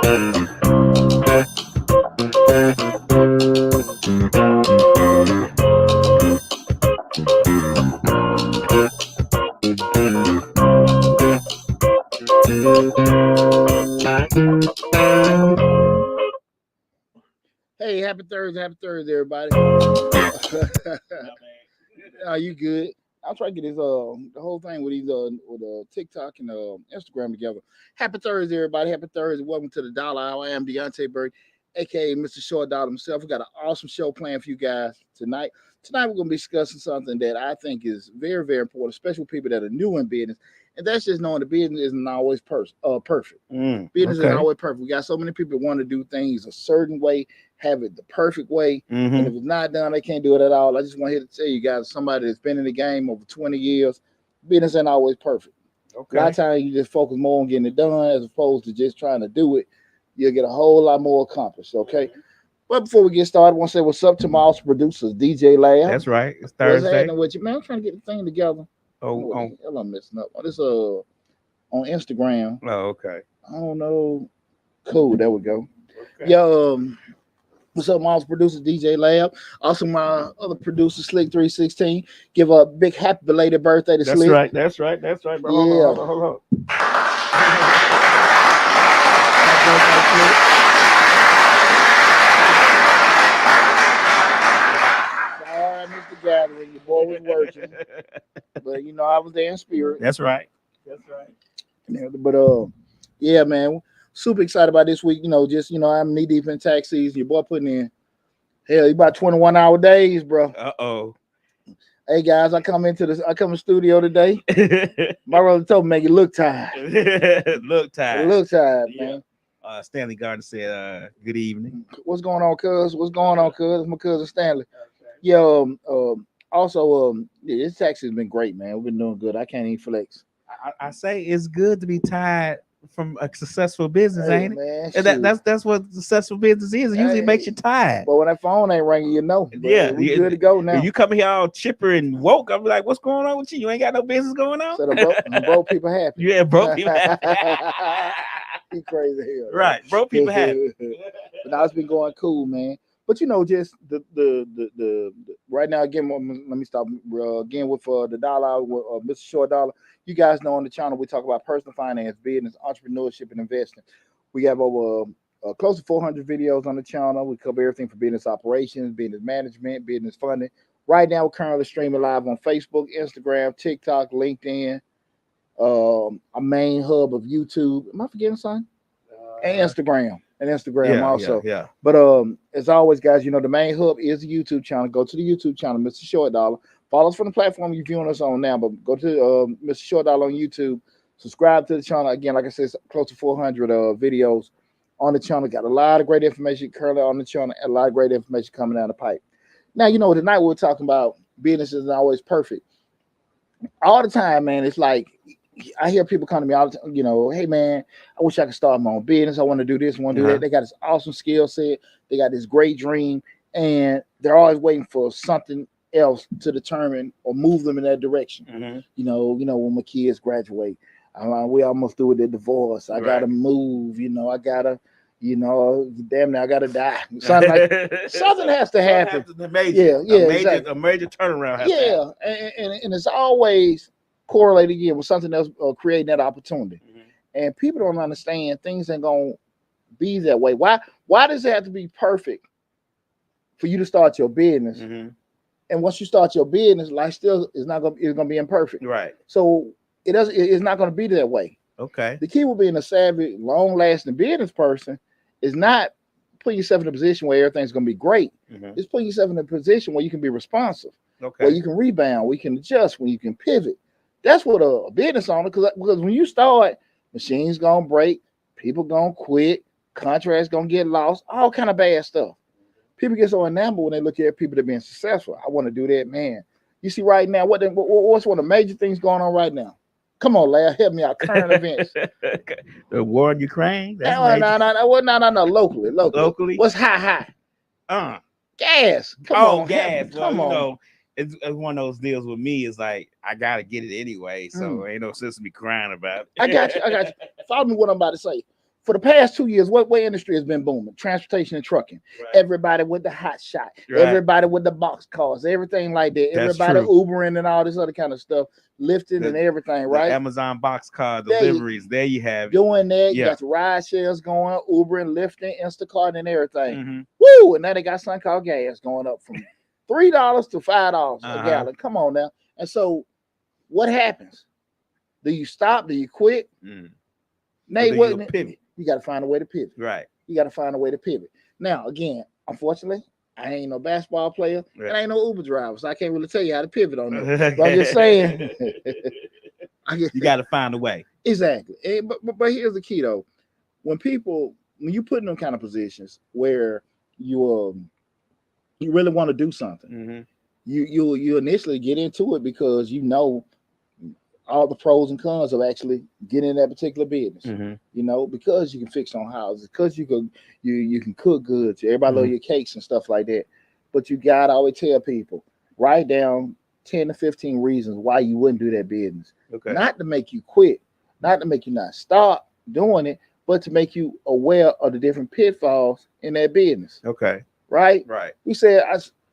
Hey, happy Thursday, everybody. Are you good? I'll try to get the whole thing with TikTok and Instagram together. Happy Thursday, everybody. Happy Thursday. Welcome to the Dollar Hour. I am Deontay Burke, aka Mr. Short Dollar himself. We got an awesome show planned for you guys tonight. Tonight we're gonna be discussing something that I think is very, very important, especially people that are new in business. And that's just knowing the business isn't always perfect. Business isn't always perfect. We got so many people that want to do things a certain way, have it the perfect way. And if it's not done, they can't do it at all. I just want here to tell you guys, somebody that's been in the game over 20 years, business ain't always perfect. A lot of times you just focus more on getting it done as opposed to just trying to do it. You'll get a whole lot more accomplished, okay? But before we get started, I want to say what's up to my awesome producers, DJ Lab. That's right. It's What's Thursday. happening with you? Man, I'm trying to get the thing together. Oh, Hell, I'm messing up. This on Instagram. okay. I don't know. Cool, there we go. Okay. Yo, what's up, my producer DJ Lab? Also, my other producer Slick 316. Give a big happy belated birthday to That's Slick. right. That's right. That's right. Bro. Yeah. Hold on. Sorry, I missed the gathering. Your boy was working, but you know I was there in spirit. That's right. That's right. Yeah, but yeah, man, super excited about this week. I'm knee deep in tax season. Your boy putting in about 21-hour days, bro. Uh-oh. Hey guys, I come in the studio today. My brother told me make it look tired. Look tired. Look tired, man. Stanley Gardner said, good evening. What's going on, cuz? What's going on, cuz? My cousin Stanley. Yeah, also, this tax has been great, man. We've been doing good. I can't even flex. I say it's good to be tired from a successful business, ain't it? Man, And that's what successful business is. It usually makes you tired. But when that phone ain't ringing, you know. Yeah, we good to go now. If you come here all chipper and woke, I'm like, what's going on with you? You ain't got no business going on? So the broke people happy. Yeah, broke people happy. He crazy hell. Right, broke people happy. But now it's been going cool, man. But just the right now again. Let me stop again with the dollar with Mr. Short Dollar. You guys know on the channel we talk about personal finance, business, entrepreneurship, and investing. We have over close to 400 videos on the channel. We cover everything from business operations, business management, business funding. Right now, we're currently streaming live on Facebook, Instagram, TikTok, LinkedIn, a main hub of YouTube. Am I forgetting something? And Instagram. Also. Yeah. But as always, guys, the main hub is the YouTube channel. Go to the YouTube channel, Mr. Short Dollar. Follow us from the platform you're viewing us on now, but go to Mr. Short Dollar on YouTube. Subscribe to the channel. Again, like I said, it's close to 400 videos on the channel. Got a lot of great information currently on the channel and a lot of great information coming down the pipe. Now, tonight we're talking about business isn't always perfect. All the time, man, it's like I hear people come to me all the time, hey man, I wish I could start my own business. I want to do this, want to do that. They got this awesome skill set. They got this great dream, and they're always waiting for something else to determine or move them in that direction. When my kids graduate, we almost through with the divorce. I gotta move. I gotta. Damn now I gotta die. Something has to happen. A major turnaround. And it's always correlated again with something else creating that opportunity. And people don't understand things ain't gonna be that way. Why does it have to be perfect for you to start your business? And once you start your business, life still is gonna be imperfect. Right. So it's not gonna be that way. Okay. The key with being a savvy, long-lasting business person is not putting yourself in a position where everything's gonna be great. It's putting yourself in a position where you can be responsive, where you can rebound, where you can adjust, where you can pivot. That's what a business owner, because when you start, machines gonna break, people gonna quit, contracts gonna get lost, all kind of bad stuff. People get so enamored when they look at people that are being successful. I want to do that, man. You see right now, what's one of the major things going on right now? Come on, Larry, help me out. Current events. The war in Ukraine. No. Locally. What's high? Gas. Come on, gas. Come on. It's one of those deals with me. Is like I gotta get it anyway, so ain't no sense in me crying about it. I got you. Follow me what I'm about to say. for the past 2 years, what industry has been booming? Transportation and trucking. Right. Everybody with the hot shot, Right. everybody with the box cars, everything like that. That's Everybody true. Ubering and all this other kind of stuff, lifting The- and everything, The right? Amazon box car There you- deliveries. There you have it. Doing that, you Yeah. got the ride shares going, Ubering, lifting, Instacart, and everything. Mhm. Woo! And now they got something called gas going up from $3 to $5 Uh-huh. a gallon. Come on now. And so, what happens? Do you stop? Do you quit? Mm. Nate, do what? you pivot? You got to find a way to pivot. Right. You got to find a way to pivot. Now, again, unfortunately, I ain't no basketball player Right. and I ain't no Uber driver, so I can't really tell you how to pivot on that. But I'm just saying, You got to find a way. exactly. But here's the key though: when you put in them kind of positions where you really want to do something, Mhm. you initially get into it because you know all the pros and cons of actually getting in that particular business. Mhm. You know, because you can fix on houses, because you can cook goods. Everybody love Mhm. your cakes and stuff like that. But you gotta always tell people, write down 10 to 15 reasons why you wouldn't do that business. Okay. Not to make you quit, not to make you not stop doing it, but to make you aware of the different pitfalls in that business. Okay. Right? Right. We said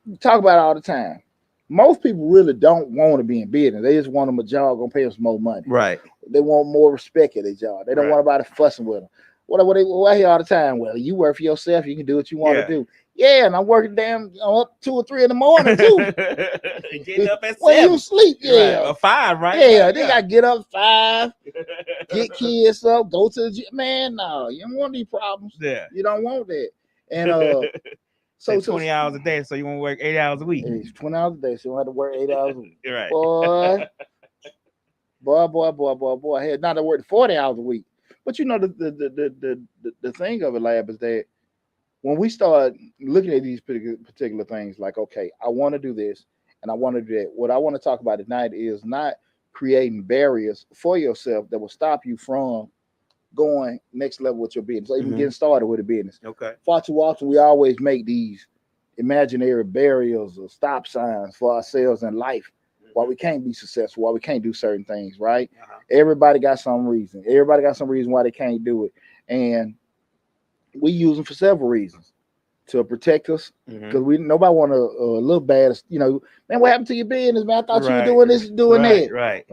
we talk about it all the time. Most people really don't want to be in business. They just want them a job gonna pay them some more money. Right. They want more respect at their job. They don't Right. want anybody fussing with them. What I hear all the time? Well, you work for yourself. You can do what you want Yeah. to do. Yeah, and I'm working damn up 2 or 3 in the morning too. Getting up at When 7. you sleep, yeah, Right. Or 5, right? yeah. They got to get up 5, get kids up, go to the gym. Man, no, you don't want these problems. Yeah. You don't want that. And So so 20 hours a day, so you want to work 8 hours a week. it's 20 hours a day, so you don't have to work 8 hours a week. Right. Boy. I had not to work 40 hours a week. But you know the thing of it, Lab, is that when we start looking at these particular things, like, okay, I want to do this and I want to do that. What I want to talk about tonight is not creating barriers for yourself that will stop you from going next level with your business, or even Mhm. getting started with a business. Okay. Far too often, we always make these imaginary barriers or stop signs for ourselves in life why we can't be successful, why we can't do certain things, right? Uh-huh. Everybody got some reason. Everybody got some reason why they can't do it. And we use them for several reasons. To protect us, because nobody want to look bad. You know, man, what happened to your business, man? I thought you were doing this, doing that. Right.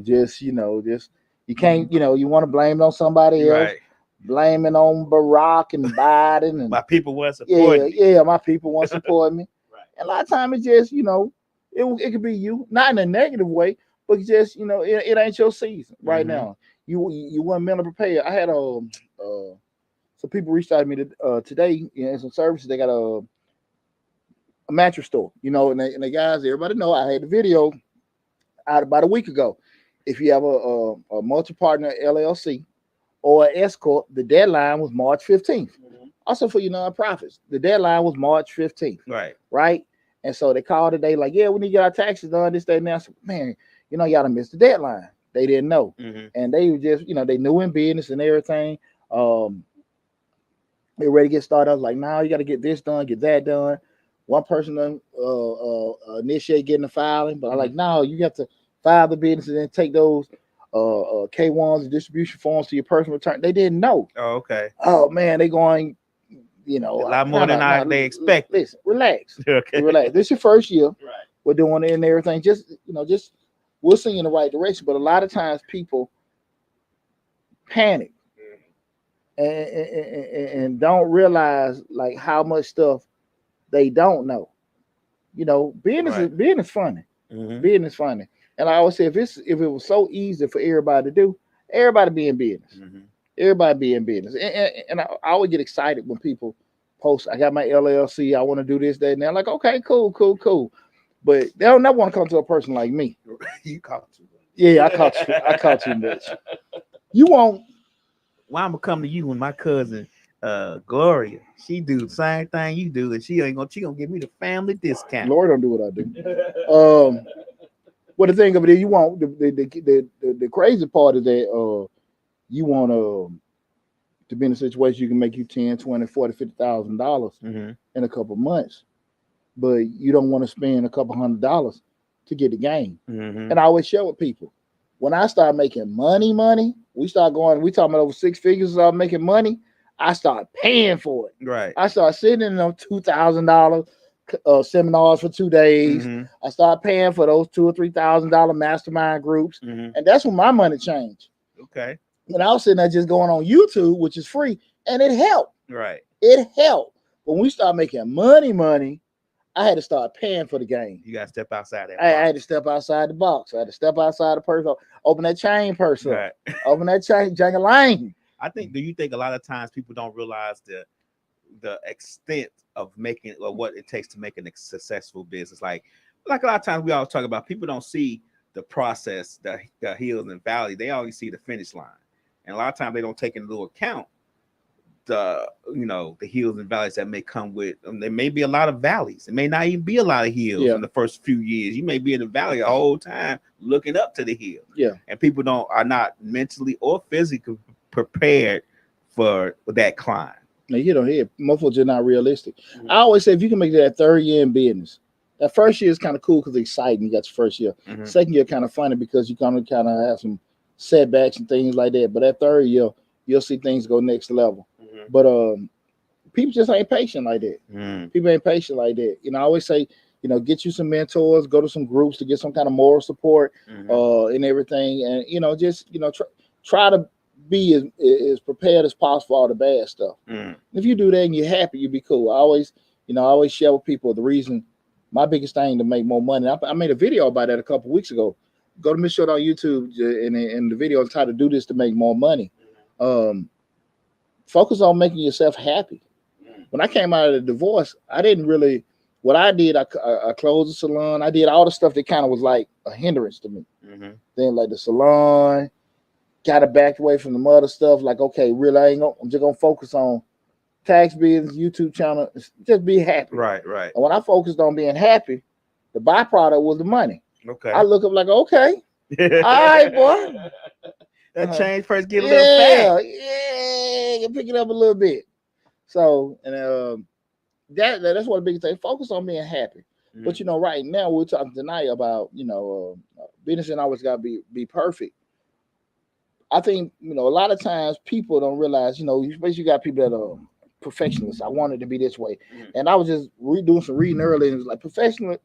Just you can't. You want to blame it on somebody else. Right. Blaming on Barack and Biden and My people weren't supporting me. yeah, my people want to support me. Right. And a lot of times it's just it could be you, not in a negative way, but just it ain't your season right now. You weren't mentally prepared. I had some people reached out to me today in some services. They got a mattress store, and the guys, everybody know I had the video out about a week ago. If you have a multi-partner LLC or an S corp, the deadline was March 15th. Also for your nonprofits, the deadline was March 15th. Right. And so they called today like, yeah, we need to get our taxes done this day now. So, man, y'all done missed the deadline. They didn't know, and they were just they knew in business and everything. They ready to get started. I was like, no, you got to get this done, get that done. One person initiate getting the filing, but I'm like, no, you have to file the business and then take those K1s and distribution forms to your personal return. They didn't know. Oh, okay. Oh man, they going, a lot more than they expect. Listen, relax. Okay. Relax. This is your first year. Right. We're doing it and everything. Just we'll sing in the right direction. But a lot of times people panic and don't realize like how much stuff they don't know. Business is funny. Business is funny. And I always say if it was so easy for everybody to do, everybody be in business. Everybody be in business. And I always get excited when people post, I got my LLC, I want to do this, that, and they're like, okay, cool. But they don't never want to come to a person like me. You caught too much. Yeah, I caught too much. You won't. Why I'm gonna come to you when my cousin Gloria, she do the same thing you do, and she gonna give me the family discount. Lord don't do what I do. Well, the thing of it is, you want the crazy part is that you want to be in a situation you can make you $10,000, $20,000, $40,000, $50,000 in a couple months, but you don't want to spend a couple $100 to get the game. And I always share with people, when I start making money, we start going, we talking about over 6 figures making money. I start paying for it. Right. I start sitting in them $2,000 seminars for 2 days. Mhm. I start paying for those $2,000 or $3,000 mastermind groups, Mhm. and that's when my money changed. Okay. When I was sitting there just going on YouTube, which is free, and it helped. Right. It helped. When we start making money, I had to start paying for the game. You got to step outside that I box. had to step outside the box. I had to step outside the purse. Open that chain purse up. Right. Open that chain, Jangalang. I think. Do you think a lot of times people don't realize the extent of making or what it takes to make a successful business? Like a lot of times we always talk about, people don't see the process, the hills and valleys. They always see the finish line, and a lot of times they don't take into account the hills and valleys that may come with. There may be a lot of valleys. It may not even be a lot of hills in the first few years. You may be in the valley the whole time looking up to the hill. Yeah, and people are not mentally or physically prepared for that climb. Now you don't hear most of it's not realistic. Mm-hmm. I always say if you can make that 3rd year in business, that first year is kind of cool because it's exciting. You got your first year. Mm-hmm. Second year kind of funny because you kind of have some setbacks and things like that. But that 3rd year, you'll see things go next level. Mm-hmm. But people just ain't patient like that. Mm-hmm. People ain't patient like that. I always say, get you some mentors, go to some groups to get some kind of moral support, mm-hmm. And everything, and just try to be as prepared as possible for all the bad stuff. Mm. If you do that and you're happy, you'll be cool. I always share with people the reason. My biggest thing to make more money. I made a video about that a couple weeks ago. Go to Miss Short on YouTube, and the video is how to do this to make more money. Focus on making yourself happy. When I came out of the divorce, I didn't really. What I did, I closed the salon. I did all the stuff that kind of was like a hindrance to me. Mm-hmm. Then like the salon. Got to back away from the mother stuff. Like, okay, really, I'm just gonna focus on tax business, YouTube channel. Just be happy. Right. And when I focused on being happy, the byproduct was the money. Okay. I look up like, okay, all right, boy. That change first get a little fat. Yeah, you pick it up a little bit. So, and that's one of the biggest things. Focus on being happy. Mm-hmm. But right now we're talking tonight about business and always got to be perfect. I think, a lot of times people don't realize, especially you got people that are perfectionists. I want it to be this way. Mm-hmm. And I was just doing some reading earlier, and it was like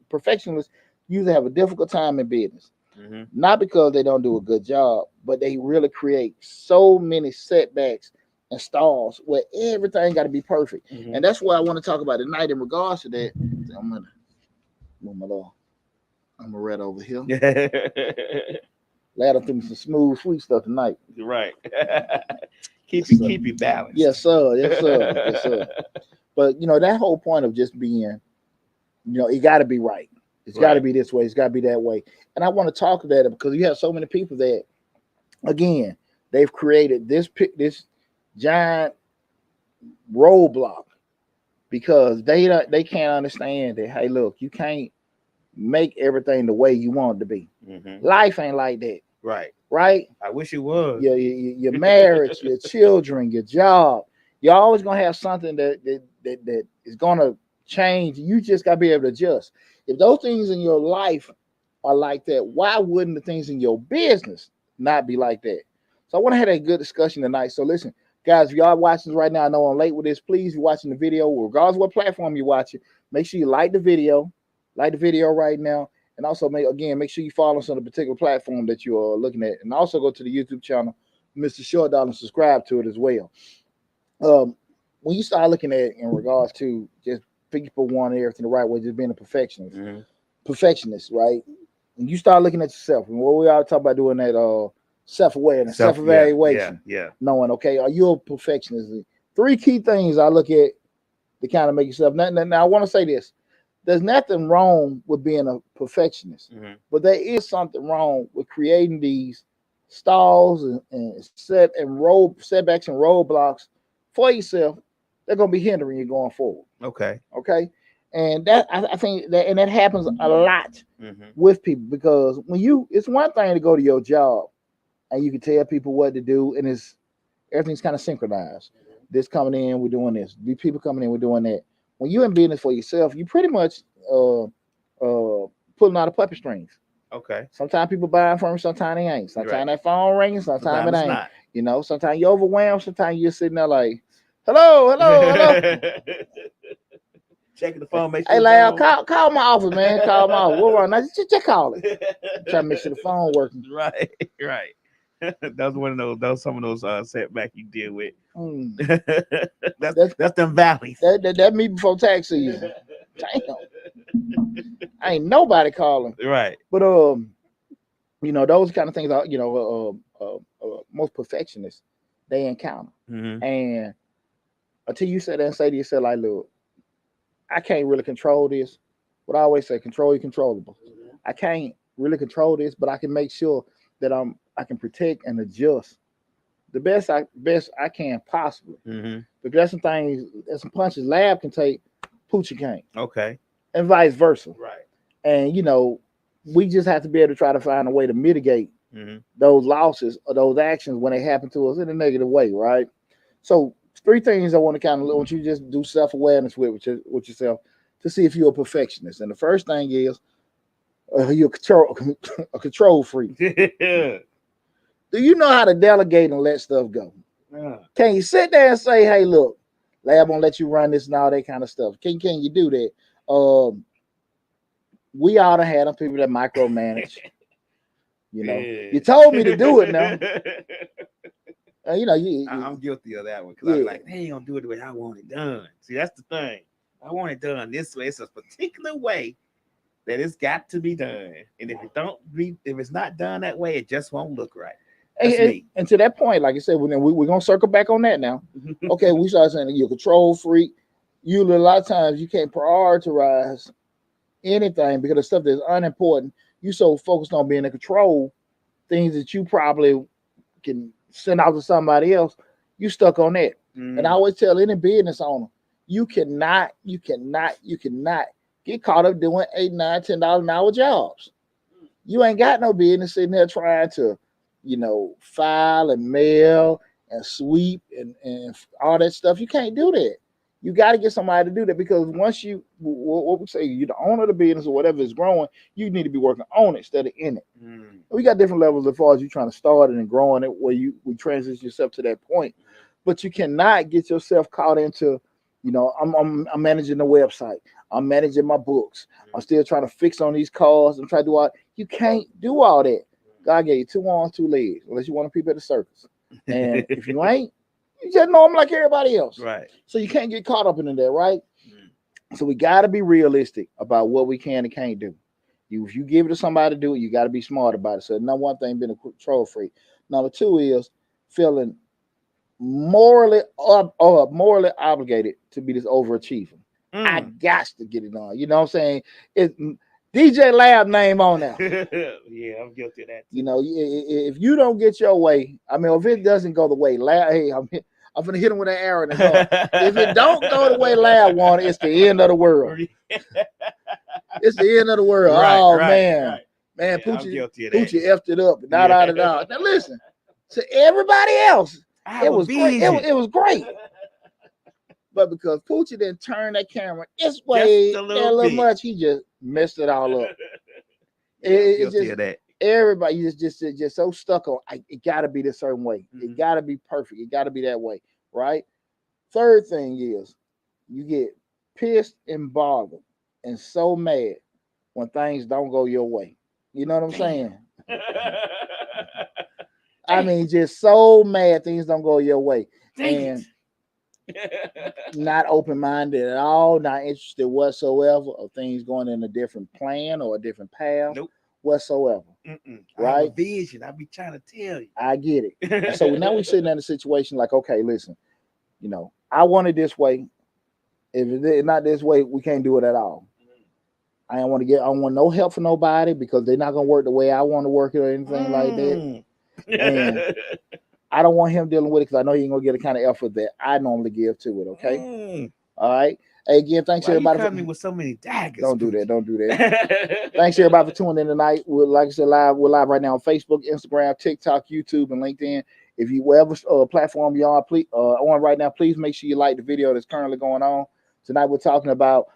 perfectionists usually have a difficult time in business. Mm-hmm. Not because they don't do a good job, but they really create so many setbacks and stalls where everything got to be perfect. Mm-hmm. And that's what I want to talk about tonight in regards to that. I'm going to move my little, I'm a red over here. Let them through some smooth, sweet stuff tonight. Right. keep you balanced. Yes, sir. But that whole point of just being, it got to be right. It's got to be this way. It's got to be that way. And I want to talk to that because you have so many people that, again, they've created this giant roadblock because they can't understand that. Hey, look, you can't make everything the way you want it to be. Mm-hmm. Life ain't like that. Right. I wish it was. Your marriage, your children, your job. You're always gonna have something that is gonna change. You just gotta be able to adjust. If those things in your life are like that, why wouldn't the things in your business not be like that? So I want to have a good discussion tonight. So listen, guys, if y'all watching right now, I know I'm late with this. Please, you're watching the video, regardless of what platform you're watching, make sure you like the video. Like the video right now. And also, make sure you follow us on the particular platform that you are looking at. And also go to the YouTube channel, Mr. Short Dollar, and subscribe to it as well. When you start looking at in regards to just people wanting everything the right way, just being a perfectionist, right? And you start looking at yourself. And what we all talk about doing that self-awareness, self-evaluation. Yeah. Knowing, okay, are you a perfectionist? 3 key things I look at to kind of make yourself. Now I want to say this. There's nothing wrong with being a perfectionist, but there is something wrong with creating these stalls and setbacks and roadblocks for yourself. They're going to be hindering you going forward. Okay. And that I think that happens a lot with people because it's one thing to go to your job and you can tell people what to do and everything's kind of synchronized. This coming in, we're doing this. These people coming in, we're doing that. When you're in business for yourself, you pretty much pulling out of puppet strings. Okay. Sometimes people buying from you, sometimes they ain't. Sometimes that phone ringing, sometimes it ain't. You know, sometimes you're overwhelmed. Sometimes you're sitting there like, hello, hello, hello. Checking the phone, make sure Hey, it's lad, on. call my office, man. Call my office. What wrong? Now, just call it. Try to make sure the phone working. Right, right. That's one of those. Those some of those setback you deal with. Mm. That's them valleys. That me before tax season. Damn, ain't nobody calling. Right. But you know, those kind of things are, you know, most perfectionists they encounter. Mm-hmm. And until you sit there and say to yourself, like, look, I can't really control this. What I always say, control your controllable. I can't really control this, but I can make sure that I can protect and adjust the best I can possibly. Mm-hmm. Because there's some things, there's some punches Lab can take, Poochie can't, Okay. and vice versa. Right. And you know, we just have to be able to try to find a way to mitigate Mm-hmm. those losses or those actions when they happen to us in a negative way, right? So three things I want to kind of want you to just do self-awareness with yourself to see if you're a perfectionist. And the first thing is you're a control freak. Yeah. Do you know how to delegate and let stuff go? Yeah. Can you sit there and say, hey, look, Lab won't let you run this and all that kind of stuff? Can you do that? We ought to have them people that micromanage. You know, Yeah. you told me to do it now. You know, I'm guilty of that one because I'm Yeah. like, they ain't gonna do it the way I want it done. See, that's the thing. I want it done this way. It's a particular way that it's got to be done. And if it's not done that way, it just won't look right. That's me. And to that point, like I said, we're gonna circle back on that now. Okay, we start saying that you're a control freak. You a lot of times you can't prioritize anything because the stuff that's unimportant. You so focused on being in control, things that you probably can send out to somebody else. You stuck on that. And I always tell any business owner, you cannot get caught up doing $8, $9, $10 an hour jobs. You ain't got no business sitting there trying to, you know, file and mail and sweep and all that stuff. You can't do that. You got to get somebody to do that because once you, what we say, you're the owner of the business or whatever is growing, you need to be working on it instead of in it. We got different levels as far as you trying to start it and growing it where you transition yourself to that point. But you cannot get yourself caught into, you know, I'm managing the website. I'm managing my books. I'm still trying to fix on these cars. I'm trying to do all. You can't do all that. God gave you 2 arms, 2 legs, unless you want to peep at the circus. And if you ain't, you just know I'm like everybody else. Right. So you can't get caught up in that, right? So we got to be realistic about what we can and can't do. If you give it to somebody to do it, you got to be smart about it. So number one thing, being a control freak. Number two is feeling morally obligated to be this overachiever. I got to get it on. You know what I'm saying? It's DJ Lab name on there. Yeah, I'm guilty of that. You know, if you don't get your way, I mean, if it doesn't go the way Lab, hey, I'm gonna hit him with an arrow in his heart. If it don't go the way Lab wanted, it's the end of the world. It's the end of the world. Right, oh right, man, right. man, Yeah, Poochie effed it up. Da. Now listen, to everybody else, it was great. It was great. But because Poochie didn't turn that camera this way Just a a little little bit. much, he just messed it all up. Yeah, I'm It's guilty just of that. everybody is just so stuck on it. Got to be this certain way. Mhm. It got to be perfect. It got to be that way, right? Third thing is you get pissed and bothered and so mad when things don't go your way. You know what I'm saying? I mean, just so mad things don't go your way. And not open-minded at all, not interested whatsoever of things going in a different plan or a different path whatsoever. I have a vision. I be trying to tell you. I get it. And so now we're sitting in a situation like, okay, listen, you know, I want it this way. If it's not this way, we can't do it at all. I don't want no help from nobody because they're not gonna work the way I want to work it or anything like that. And I don't want him dealing with it because I know he ain't gonna get the kind of effort that I normally give to it. Okay. All right. Hey, again, thanks everybody. You cut me with so many daggers. Don't do that. Don't do that. Thanks everybody for tuning in tonight. Like I said, we're live right now on Facebook, Instagram, TikTok, YouTube, and LinkedIn. If you whatever platform you are on right now, please make sure you like the video that's currently going on. Tonight we're talking about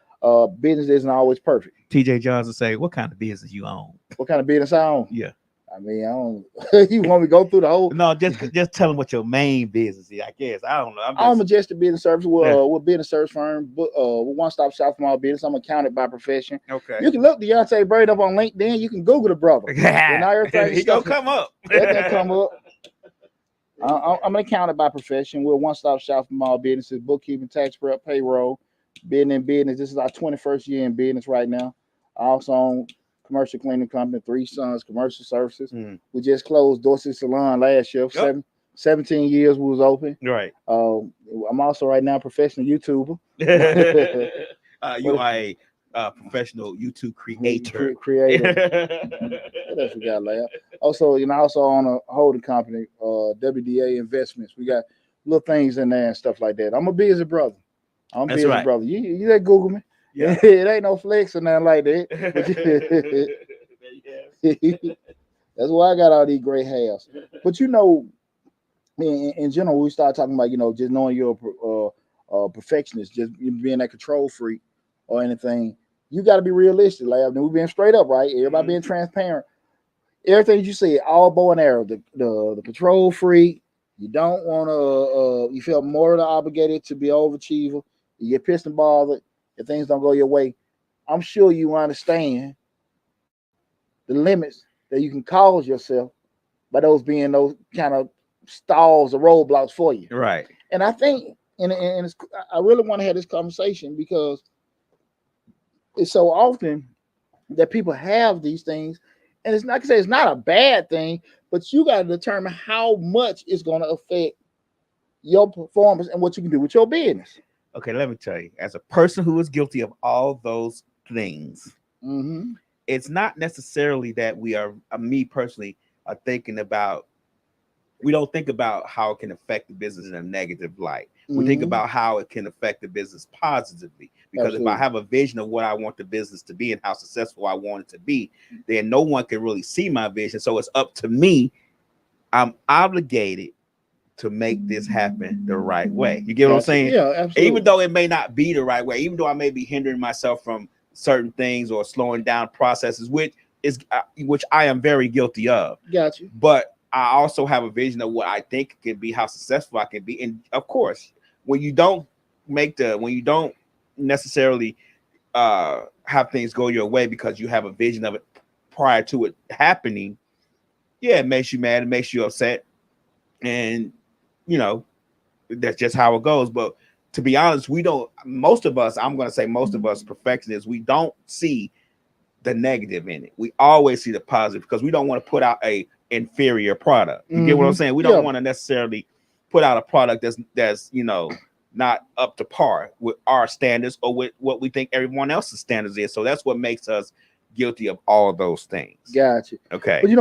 business isn't always perfect. TJ Johnson say, what kind of business you own? What kind of business I own? Yeah. I mean, I don't. You want me to go through the whole? No, just tell them what your main business is. I guess I don't know. I'm Majestic Business Service. Yeah. We're business service firm. We're one-stop shop for my business. I'm accounted by profession. Okay. You can look Deontay Braid up on LinkedIn. You can Google the brother. And everything he gonna come up. Everything come up. I'm an accountant by profession. We're a one-stop shop for small businesses, bookkeeping, tax prep, payroll, being in business. This is our 21st year in business right now. I also own commercial cleaning company, Three Sons Commercial Services. We just closed Dorsey Salon last year. 17 years we was open. Right. I'm also right now a professional YouTuber. You are a professional YouTube creator. What else we got, lab? Also, I also own a holding company, WDA Investments. We got little things in there and stuff like that. I'm a busy brother. That's right. Brother. You just Google me. Yeah. It ain't no flex or nothing like that. That's why I got all these gray hairs. But in general, we start talking about just knowing you're a perfectionist, just being that control freak or anything. You got to be realistic. Like we've been straight up, right? Everybody being transparent. Everything you see, all bow and arrow. The control freak. You don't want to. You feel more obligated to be overachiever. You get pissed and bothered if things don't go your way. I'm sure you understand the limits that you can cause yourself by those being those kind of stalls or roadblocks for you. Right. And I think, I really want to have this conversation because it's so often that people have these things, and it's not to say it's not a bad thing, but you got to determine how much it's going to affect your performance and what you can do with your business. Okay, let me tell you, as a person who is guilty of all those things, it's not necessarily that me personally, are thinking about. We don't think about how it can affect the business in a negative light. We think about how it can affect the business positively. Because Absolutely. If I have a vision of what I want the business to be and how successful I want it to be, then no one can really see my vision. So it's up to me. I'm obligated to make this happen the right way. You get what I'm saying? Yeah, absolutely. Even though it may not be the right way, even though I may be hindering myself from certain things or slowing down processes, which I am very guilty of. Got you. But I also have a vision of what I think can be, how successful I can be. And of course, when you don't necessarily have things go your way because you have a vision of it prior to it happening, yeah, it makes you mad, it makes you upset. And that's just how it goes. But to be honest, most of us perfectionists, we don't see the negative in it. We always see the positive because we don't want to put out a inferior product. You get what I'm saying? We don't want to necessarily put out a product that's not up to par with our standards or with what we think everyone else's standards is. So that's what makes us guilty of all of those things. Gotcha. Okay. But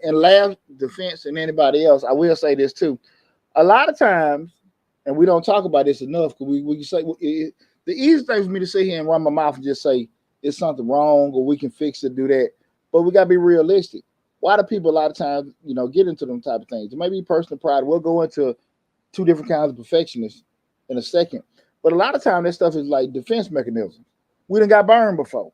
in Lab's defense and anybody else, I will say this too. A lot of times, and we don't talk about this enough, because we can say the easiest thing for me to sit here and run my mouth and just say it's something wrong or we can fix it, do that. But we got to be realistic. Why do people a lot of times, get into them type of things? It may be personal pride. We'll go into two different kinds of perfectionists in a second. But a lot of times that stuff is like defense mechanisms. We done got burned before.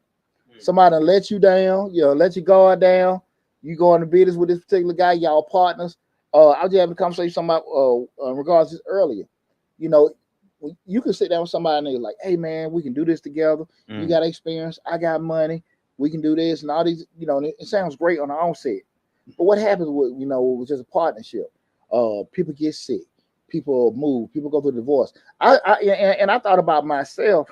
Somebody let you down, let your guard down. You go into business with this particular guy, y'all partners. I was just having a conversation about in regards to this earlier. You can sit down with somebody and they're like, hey man, we can do this together. You got experience, I got money, we can do this and all these, it sounds great on the onset. But what happens with just a partnership? People get sick, people move, people go through divorce. I thought about myself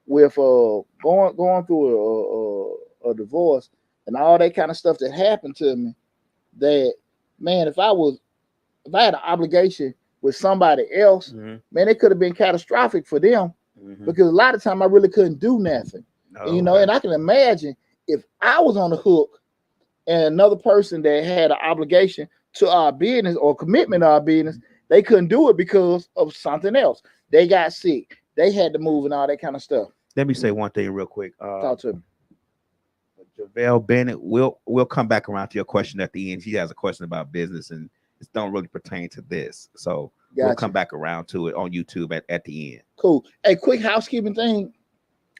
with going through a divorce and all that kind of stuff that happened to me. That man, if I had an obligation with somebody else, man, it could have been catastrophic for them because a lot of time I really couldn't do nothing. And I can imagine if I was on the hook and another person that had an obligation to our business or commitment to our business, they couldn't do it because of something else. They got sick, they had to move and all that kind of stuff. Let me say one thing real quick. Talk to me. JaVale Bennett, we'll come back around to your question at the end. She has a question about business and it don't really pertain to this. So we'll come back around to it on YouTube at the end. Cool. A quick housekeeping thing.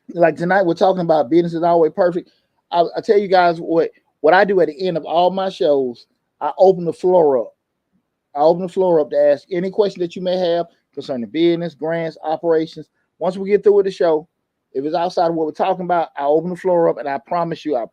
Like tonight, we're talking about business is always perfect. I tell you guys what what I do at the end of all my shows, I open the floor up. I open the floor up to ask any question that you may have concerning business, grants, operations. Once we get through with the show, if it's outside of what we're talking about, I open the floor up, and I promise you, I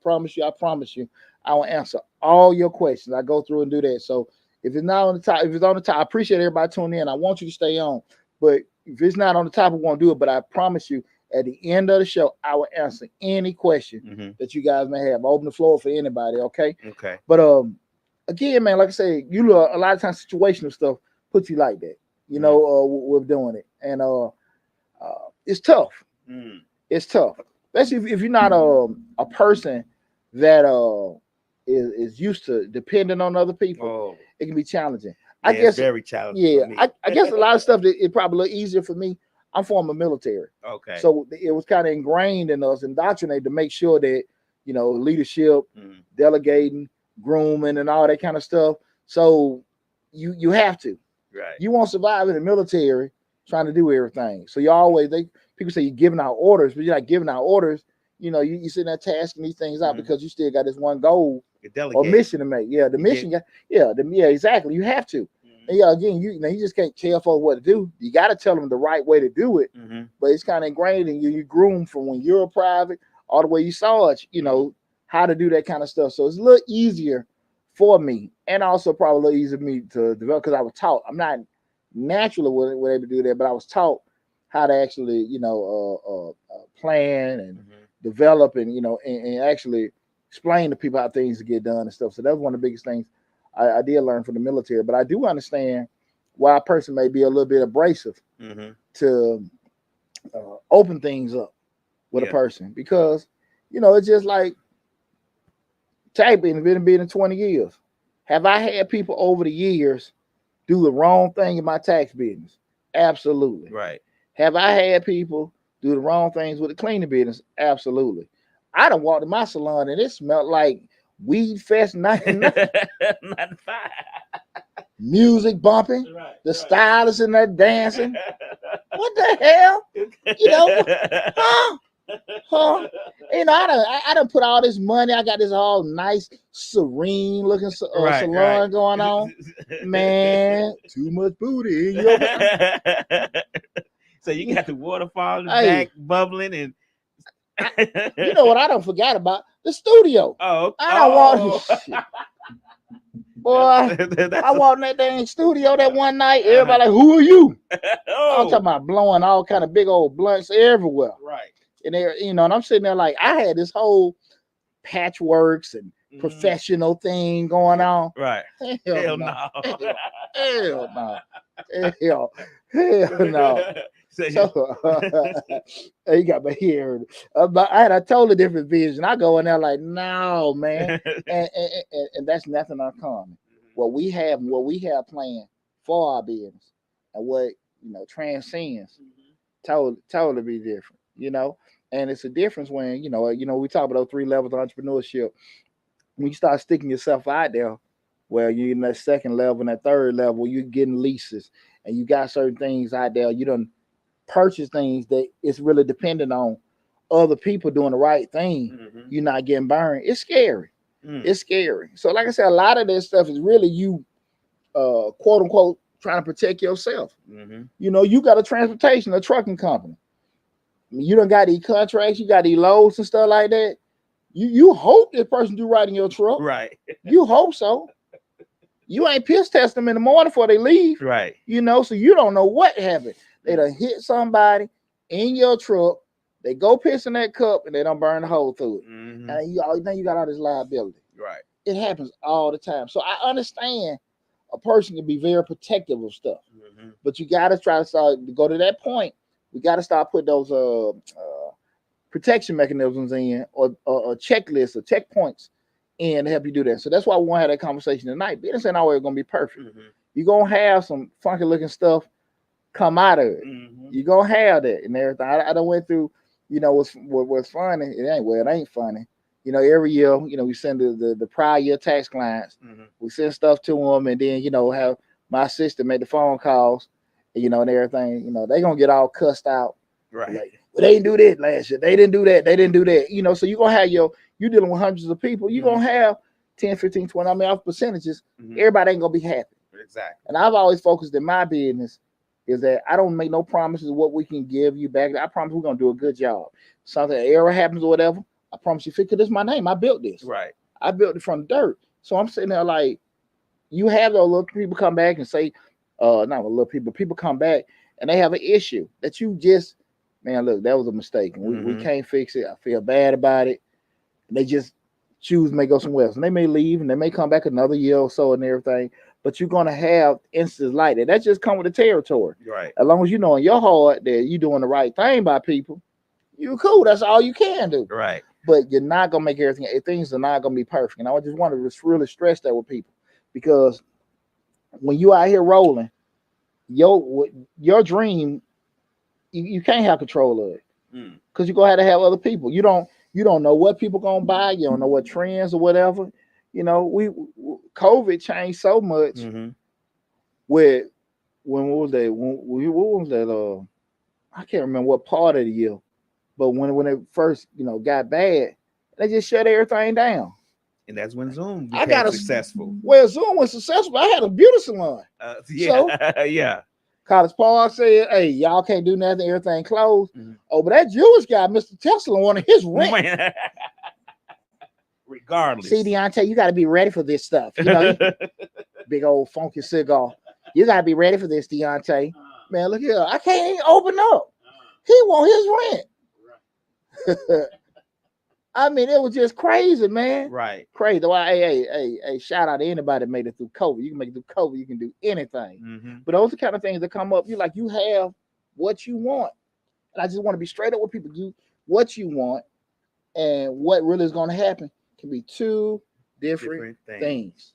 will answer all your questions. I go through and do that. So if it's not on the top, if it's on the top, I appreciate everybody tuning in. I want you to stay on. But if it's not on the top, we won't do it. But I promise you, at the end of the show, I will answer any question that you guys may have. I open the floor for anybody, okay? Okay. But again, man, like I say, you know, a lot of times situational stuff puts you like that, you know, with doing it. And it's tough. It's tough. Especially if you're not a person that is used to depending on other people. It can be challenging. I guess very challenging. Yeah, I guess a lot of stuff that it probably a little easier for me. I'm former military. Okay. So it was kind of ingrained in us, indoctrinated to make sure that, you know, leadership, delegating, grooming, and all that kind of stuff. So you have to. Right. You won't survive in the military trying to do everything. So you always people say you're giving out orders, but you're not giving out orders. You know, you sitting there tasking these things out because you still got this one goal or mission to make. Yeah, the mission. Exactly. You have to. And again, you just can't tell folks what to do. You got to tell them the right way to do it. But it's kind of ingrained in you. You groom from when you're a private all the way you saw it. You know how to do that kind of stuff. So it's a little easier for me, and also probably a little easier for me to develop because I was taught. I'm not naturally able to do that, but I was taught how to actually, plan and develop and and actually explain to people how things get done and stuff. So that was one of the biggest things I did learn from the military. But I do understand why a person may be a little bit abrasive to open things up with a person, because it's just like typing. Been in 20 years. Have I had people over the years do the wrong thing in my tax business? Absolutely. Right. Have I had people do the wrong things with the cleaning business? Absolutely. I done walked in my salon and it smelled like Weed Fest 99. Music bumping. The stylists in there dancing. What the hell? I done put all this money. I got this all nice, serene looking salon going on. Man, too much booty in your So you got the waterfall in the back bubbling, and you know what I don't forget about? The studio. I don't want this shit. Boy, I walked in that dang studio that one night. Everybody like, who are you? I'm talking about blowing all kind of big old blunts everywhere. Right. And there, and I'm sitting there like I had this whole patchworks and professional thing going on. Right. Hell no. Hell no. Hell no. So you got my hair. But I had a totally different vision. I go in there like, no, man. and that's nothing uncommon. What we have planned for our business and what transcends totally be different, And it's a difference when, we talk about those 3 levels of entrepreneurship. When you start sticking yourself out there, well, you're in that second level and that third level, you're getting leases and you got certain things out there. You done purchase things that it's really dependent on other people doing the right thing. You're not getting burned. It's scary. It's scary. So like I said, a lot of this stuff is really you, quote unquote, trying to protect yourself. You got a trucking company. You done got these contracts, you got these loads and stuff like that. You hope this person do right in your truck. Right. You hope so. You ain't piss test them in the morning before they leave. Right. So you don't know what happened. They done hit somebody in your truck. They go piss in that cup and they don't burn the hole through it. And then you got all this liability. Right. It happens all the time. So I understand a person can be very protective of stuff, but you got to try to start to go to that point. We got to start putting those protection mechanisms in or checklists or checkpoints in to help you do that. So that's why we want to have that conversation tonight. Business ain't always going to be perfect. You're going to have some funky looking stuff come out of it. You're going to have that and everything. I done went through, what's funny. It ain't funny. Every year, we send the prior year tax clients. We send stuff to them and then, have my assistant make the phone calls, and everything. They going to get all cussed out. Right. Like, well, they didn't do that last year. They didn't do that. So you're going to have you're dealing with hundreds of people. You're gonna have 10, 15, 20. I mean, off percentages, everybody ain't gonna be happy. Exactly. And I've always focused in my business is that I don't make no promises of what we can give you back. I promise we're gonna do a good job. Something error happens or whatever, I promise you, because this is my name. I built this. Right. I built it from dirt. So I'm sitting there like, you have those little people come back and say, not little people come back and they have an issue that you just, man, look, that was a mistake. And we can't fix it. I feel bad about it. And they just choose may go somewhere else. And they may leave and they may come back another year or so and everything. But you're gonna have instances like that. That just come with the territory. Right. As long as you know in your heart that you're doing the right thing by people, you're cool. That's all you can do. Right. But you're not gonna make everything. Things are not gonna be perfect. And I just want to just really stress that with people, because when you out here rolling, your dream, you can't have control of it, because you're gonna have other people. You don't know what people gonna buy. You don't know what trends or whatever. You know, COVID changed so much. With what was that? I can't remember what part of the year, but when it first got bad, they just shut everything down. And that's when Zoom became successful. Well, Zoom was successful. I had a beauty salon. Yeah. College Park said, "Hey, y'all can't do nothing. Everything closed." Oh, but that Jewish guy, Mr. Tesla, wanted his rent. Regardless. See, Deontay, you got to be ready for this stuff. Big old funky cigar. You got to be ready for this, Deontay. Man, look here. I can't even open up. He want his rent. I mean, it was just crazy, man. Right. Crazy. Well, hey, shout out to anybody that made it through COVID. You can make it through COVID. You can do anything. But those are the kind of things that come up. You have what you want. And I just want to be straight up with people. What you want and what really is going to happen can be two different things.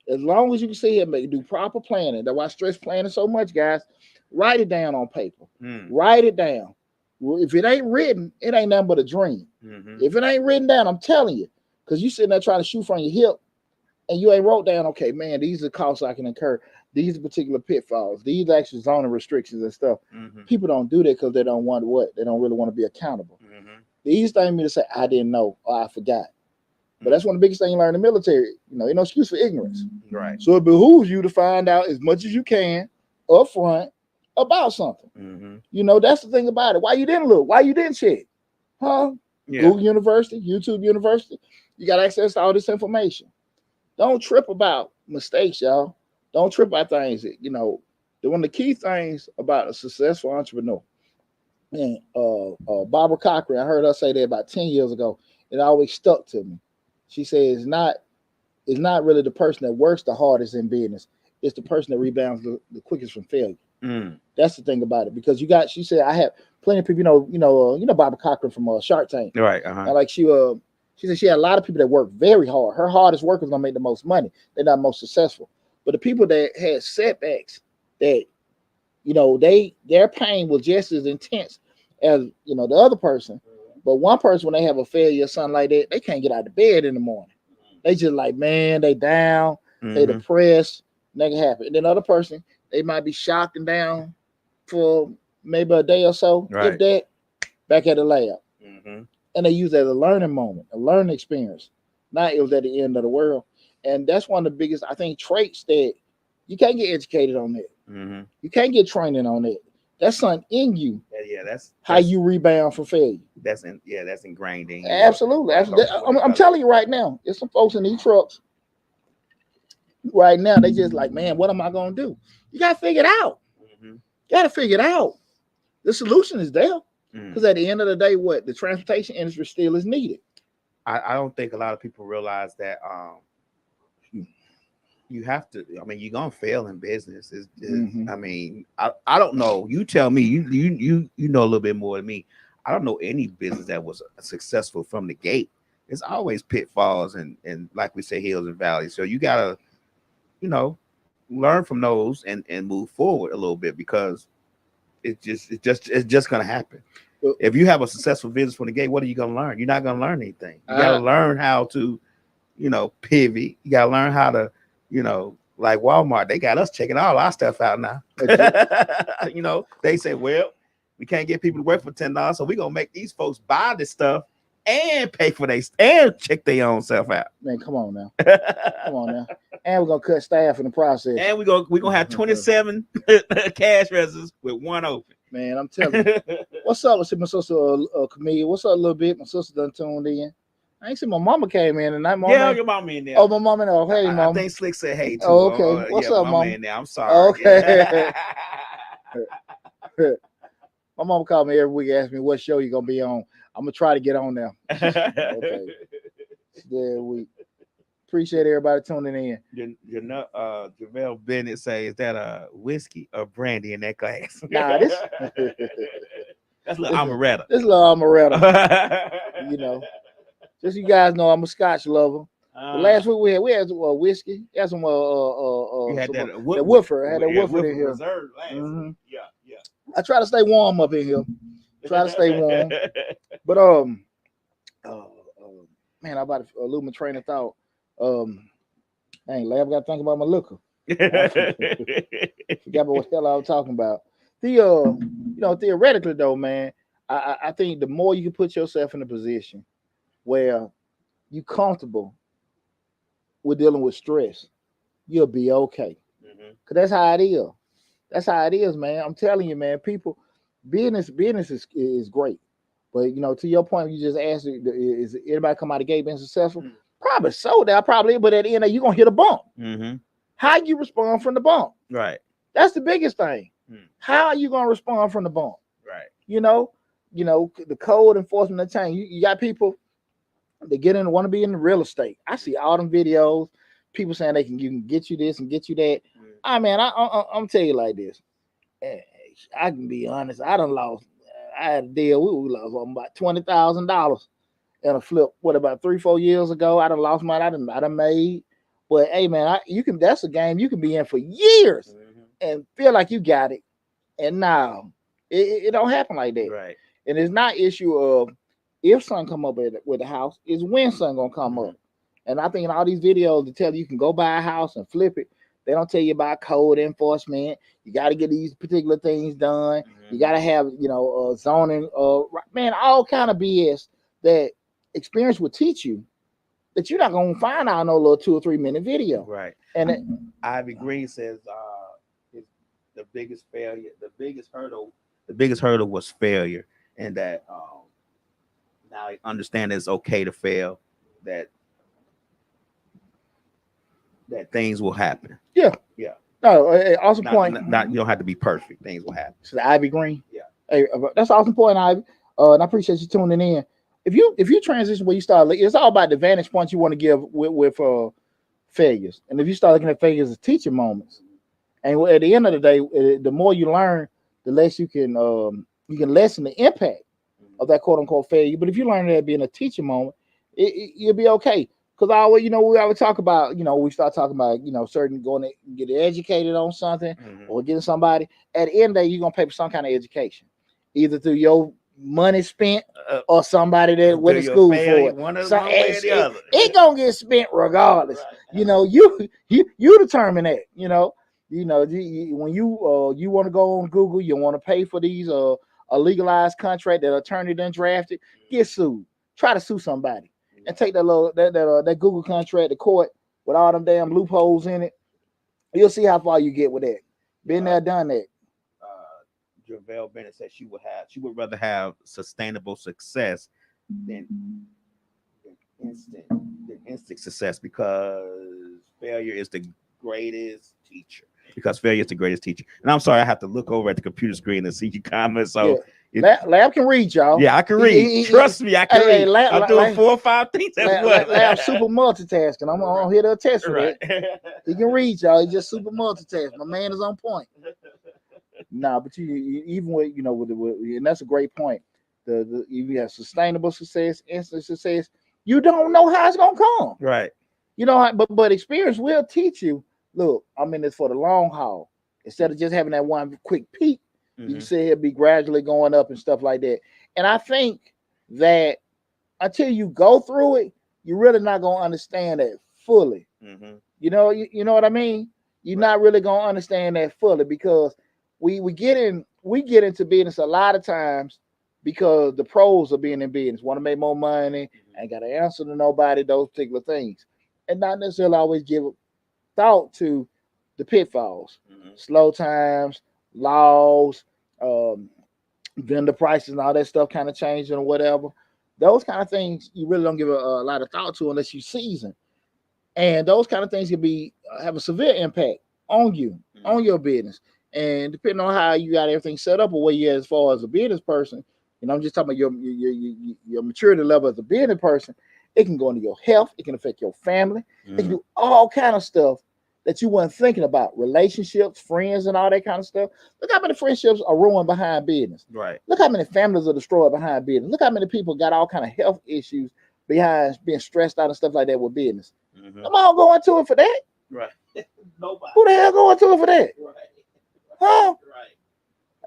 As long as you can see it, do proper planning. That's why I stress planning so much, guys. Write it down on paper. Write it down. If it ain't written, it ain't nothing but a dream. If it ain't written down, I'm telling you, because you sitting there trying to shoot from your hip, and you ain't wrote down, okay, man, these are costs I can incur. These particular pitfalls. These actual zoning restrictions and stuff. People don't do that because they don't want what? They don't really want to be accountable. These things mean to say, I didn't know or I forgot. But that's one of the biggest things you learn in the military. Ain't no excuse for ignorance. Right. So it behooves you to find out as much as you can up front about something. That's the thing about it. Why you didn't look? Why you didn't check? Huh? Yeah. Google University, YouTube University. You got access to all this information. Don't trip about mistakes, y'all. Don't trip about things that, one of the key things about a successful entrepreneur. And Barbara Cochran, I heard her say that about 10 years ago. It always stuck to me. She said it's not really the person that works the hardest in business. It's the person that rebounds the quickest from failure. That's the thing about it, because she said, I have plenty of people, Barbara Cochran from Shark Tank. Right. Like she said she had a lot of people that work very hard. Her hardest workers gonna make the most money. They're not most successful. But the people that had setbacks, that their pain was just as intense as the other person. But one person, when they have a failure or something like that, they can't get out of bed in the morning. They just like, man, they down, they depressed, nothing happen. And then other person, they might be shocked and down for maybe a day or so. Right. If that, back at the lab. And they use it as a learning moment, a learning experience. Not it was at the end of the world. And that's one of the biggest, I think, traits that you can't get educated on that. You can't get training on that. That's something in you. That's how you rebound from failure. That's ingrained in you. Absolutely. I'm telling you right now, there's some folks in these trucks right now. They just like, man, what am I gonna do? You gotta figure it out. You gotta figure it out. The solution is there. Because at the end of the day, the transportation industry still is needed. I don't think a lot of people realize that you have to. I mean, you're gonna fail in business. I mean, I don't know. You tell me. You know a little bit more than me. I don't know any business that was successful from the gate. There's always pitfalls and like we say, hills and valleys. So you gotta, learn from those and move forward a little bit, because it's just gonna happen. If you have a successful business from the gate, what are you gonna learn? You're not gonna learn anything. You gotta learn how to, pivot. You gotta learn how to, like Walmart, they got us checking all our stuff out now. They say, well, we can't get people to work for $10, so we're gonna make these folks buy this stuff and pay for they and check their own self out. Man, come on now. Come on now. And we're gonna cut staff in the process. And we're gonna have 27 cash registers with one open. Man, I'm telling you. What's up? Let's see my sister Camille. What's up a little bit? My sister done tuned in. I ain't seen my mama came in and your mama in there. Oh, my mama in there. Hey, mama. I think Slick said hey too. Oh, okay. What's up, mama? In there. I'm sorry. Okay. My mama called me every week, asked me what show you gonna be on. I'm gonna try to get on now. Okay. Yeah, we appreciate everybody tuning in. You know, JaVale Bennett say, is that a whiskey or brandy in that glass? Nah, this that's a little amaretto. This little amaretto. You know. Just so you guys know, I'm a Scotch lover. Last week we had whiskey. We had some you had some, that Woodford. I had that Woodford in here. Reserve last week. Yeah. I try to stay warm up in here. Try to stay warm. But man, I about to lose my train of thought. I ain't got to think about my liquor. Forgot about what the hell I was talking about. Theoretically though, man, I think the more you can put yourself in a position where you're comfortable with dealing with stress, you'll be okay. Cause that's how it is. That's how it is, man. I'm telling you, man. People, business is great, but to your point, you just asked, is anybody come out of the gate being successful? Probably so. But at the end, you're gonna hit a bump. How you respond from the bump? Right. That's the biggest thing. How are you gonna respond from the bump? Right. The code enforcement of change. You got people that get in, want to be in real estate. I see all them videos. People saying you can get you this and get you that. I'm tell you like this. I can be honest. I had a deal. We lost about $20,000 in a flip. What, about 3-4 years ago? I done lost mine. I done made. But hey, man, that's a game you can be in for years and feel like you got it. And now it don't happen like that. Right. And it's not issue of if something come up with the house, it's when something gonna come up. And I think in all these videos to tell you can go buy a house and flip it, they don't tell you about code enforcement. You got to get these particular things done. You got to have, zoning, man, all kind of BS that experience will teach you that you're not going to find out no little 2 or 3 minute video. Right. And Ivy Green says the biggest hurdle was failure, and that now I understand it's okay to fail, that things will happen. Yeah. No, awesome point. Not you don't have to be perfect. Things will happen. So the Ivy Green. Yeah. Hey, that's an awesome point, Ivy. And I appreciate you tuning in. If you transition where you start, it's all about the vantage points you want to give with failures. And if you start looking at failures as teaching moments, and at the end of the day, the more you learn, the less you can lessen the impact of that quote unquote failure. But if you learn that being a teaching moment, you'll be okay. Because we always talk about, we start talking about, certain going to get educated on something or getting somebody. At the end of the day, you're going to pay for some kind of education, either through your money spent or somebody that went to school for it. It's going to get spent regardless. Right. You determine that, when you want to go on Google, you want to pay for these a legalized contract that attorney done drafted, get sued. Try to sue somebody. And take that Google contract to court with all them damn loopholes in it. You'll see how far you get with that. Been there, done that. JaVale Bennett said she would rather have sustainable success than instant success, because failure is the greatest teacher. And I'm sorry, I have to look over at the computer screen and see your comments. So. Yeah. Lab can read, y'all. Yeah, I can read. Trust me, I can read. I'm doing 4 or 5 things at once. Lab super multitasking. I'm here to attest to that. He can read, y'all. He just super multitasking. My man is on point. Nah, but you even with and that's a great point. You have sustainable success, instant success. You don't know how it's gonna come. Right. But experience will teach you. Look, I'm in this for the long haul. Instead of just having that one quick peak. You can see it be gradually going up and stuff like that. And I think that until you go through it, you're really not going to understand that fully. You know what I mean? You're not really going to understand that fully, because we get into business a lot of times because the pros of being in business want to make more money, ain't got to answer to nobody, those particular things, and not necessarily always give thought to the pitfalls, slow times, laws, um, vendor prices, and all that stuff kind of changing or whatever. Those kind of things you really don't give a lot of thought to unless you season, and those kind of things can be have a severe impact on you, on your business, and depending on how you got everything set up or where you at as far as a business person. I'm just talking about your maturity level as a business person. It can go into your health. It can affect your family. It can do all kind of stuff that you weren't thinking about. Relationships, friends, and all that kind of stuff. Look how many friendships are ruined behind business. Right. Look how many families are destroyed behind business. Look how many people got all kind of health issues behind being stressed out and stuff like that with business. Come on, going to it for that. Right. Nobody. Who the hell going to it for that? Right. Huh? Right.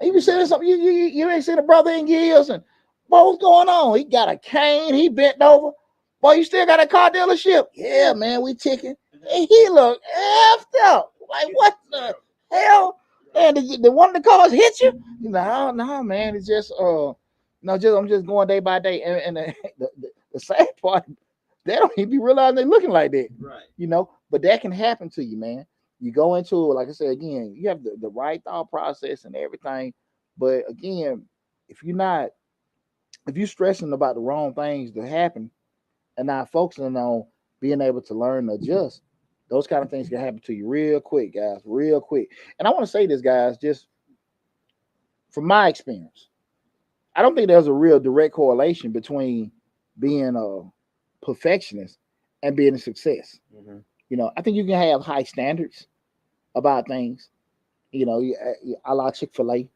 You be saying something, you ain't seen a brother in years, and boy, what's going on? He got a cane, he bent over. Boy, you still got a car dealership? Yeah, man, we ticking. And he looked effed up. Like, what the hell? And the one of the cars hit you? No, man. It's just I'm just going day by day. And the sad part, they don't even be realizing they looking like that. Right. But that can happen to you, man. You go into it, like I said again, you have the right thought process and everything. But again, if you're stressing about the wrong things to happen and not focusing on being able to learn and adjust, those kind of things can happen to you real quick, guys, real quick. And I want to say this, guys, just from my experience, I don't think there's a real direct correlation between being a perfectionist and being a success. I think you can have high standards about things, a la Chick-fil-A,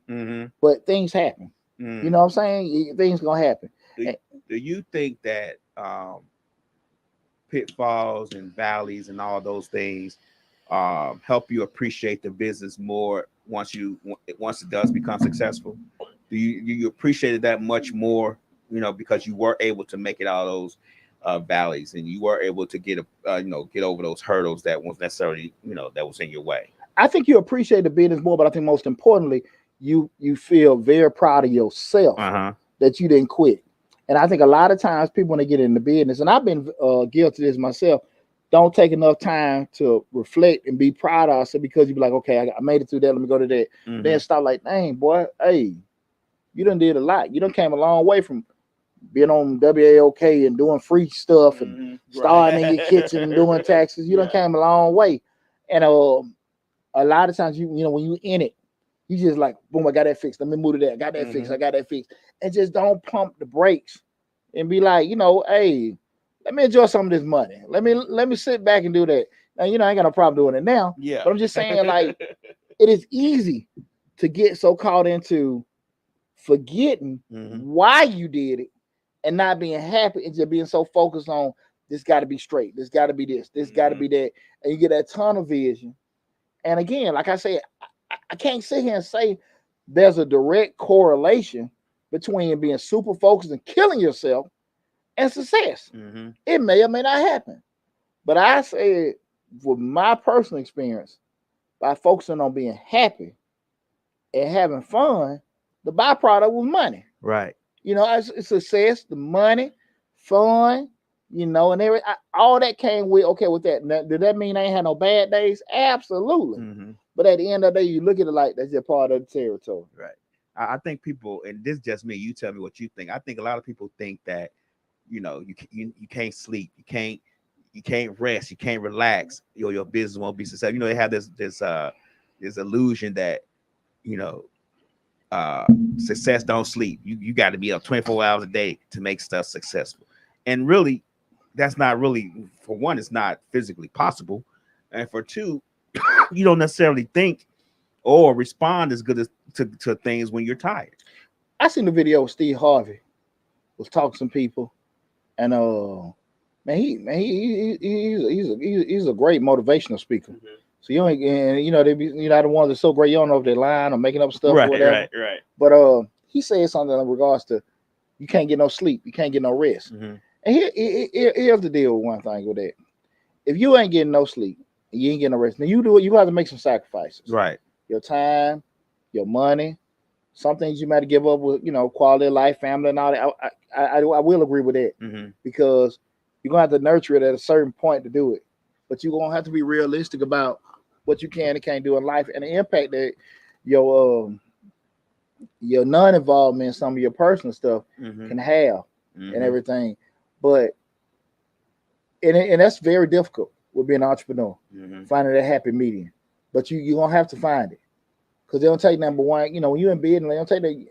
but things happen. You know what I'm saying? Things gonna happen. Do you think that pitfalls and valleys and all those things help you appreciate the business more once it does become successful? Do you appreciate it that much more, because you were able to make it out of those valleys, and you were able to get over those hurdles that weren't necessarily, that was in your way? I think you appreciate the business more, but I think most importantly, you feel very proud of yourself that you didn't quit. And I think a lot of times people, when they get into business, and I've been guilty of this myself, don't take enough time to reflect and be proud of ourselves, because you be like, okay, I made it through that. Let me go to that. Then stop like, dang, boy, hey, you done did a lot. You done came a long way from being on WAOK and doing free stuff and starting in your kitchen and doing taxes. You done came a long way. And a lot of times, when you in it, you just like, boom, I got that fixed. Let me move to that. I got that fixed. I got that fixed. And just don't pump the brakes and be like, hey, let me enjoy some of this money. Let me sit back and do that. Now, I ain't got no problem doing it now. Yeah. But I'm just saying, like, it is easy to get so caught into forgetting why you did it and not being happy and just being so focused on this got to be straight. This got to be this got to be that. And you get that tunnel vision. And again, like I said, I can't sit here and say there's a direct correlation between being super focused and killing yourself and success. It may or may not happen. But I say, with my personal experience, by focusing on being happy and having fun, the byproduct was money. Right. It's success, the money, fun, and all that came with that. Now, did that mean I ain't had no bad days? Absolutely. But at the end of the day, you look at it like that's just part of the territory. Right. I think people, and this is just me, you tell me what you think. I think a lot of people think that, you can't sleep, you can't rest, you can't relax, your business won't be successful. They have this illusion that, success don't sleep. You got to be up 24 hours a day to make stuff successful. And really, that's not really, for one, it's not physically possible. And for two, you don't necessarily think or respond as good as to things when you're tired. I seen the video with Steve Harvey was talking to some people, and he's a great motivational speaker. So you ain't, they be, the ones that's so great, you don't know if they're lying or making up stuff or whatever. Right. But he said something in regards to you can't get no sleep, you can't get no rest. And here's the deal with one thing with that: if you ain't getting no sleep, you ain't getting no rest, then you have to make some sacrifices. Right. Your time, your money, Some things you might give up with, quality of life, family, and all that. I will agree with that Mm-hmm. because you're gonna have to nurture it at a certain point to do it. But you're gonna have to be realistic about what you can and can't do in life and the impact that your your non-involvement in some of your personal stuff Mm-hmm. can have and Mm-hmm. everything. But and that's very difficult with being an entrepreneur, Mm-hmm. finding that happy medium. But you're gonna have to find it because they don't take number one. When you're in business, they don't take the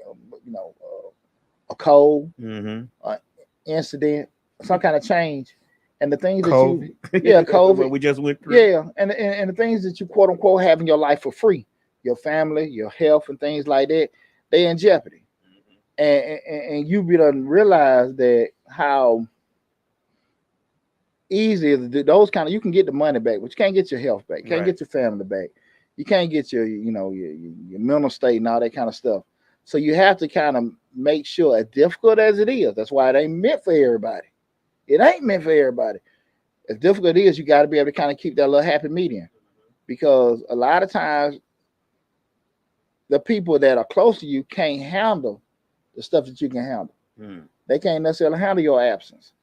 a cold Mm-hmm. incident, some kind of change, and the things that COVID. you yeah What COVID we just went through. yeah, and the things that you quote unquote have in your life for free, your family, your health, and things like that, they in jeopardy. And you be done realize that how easy is those kind of you can get the money back, but you can't get your health back, can't Right. get your family back, you can't get your mental state and all that kind of stuff. So you have to kind of make sure, as difficult as it is, that's why it ain't meant for everybody. It ain't meant for everybody. As difficult it is, you got to be able to kind of keep that little happy medium because a lot of times the people that are close to you can't handle the stuff that you can handle. Mm. They can't necessarily handle your absence.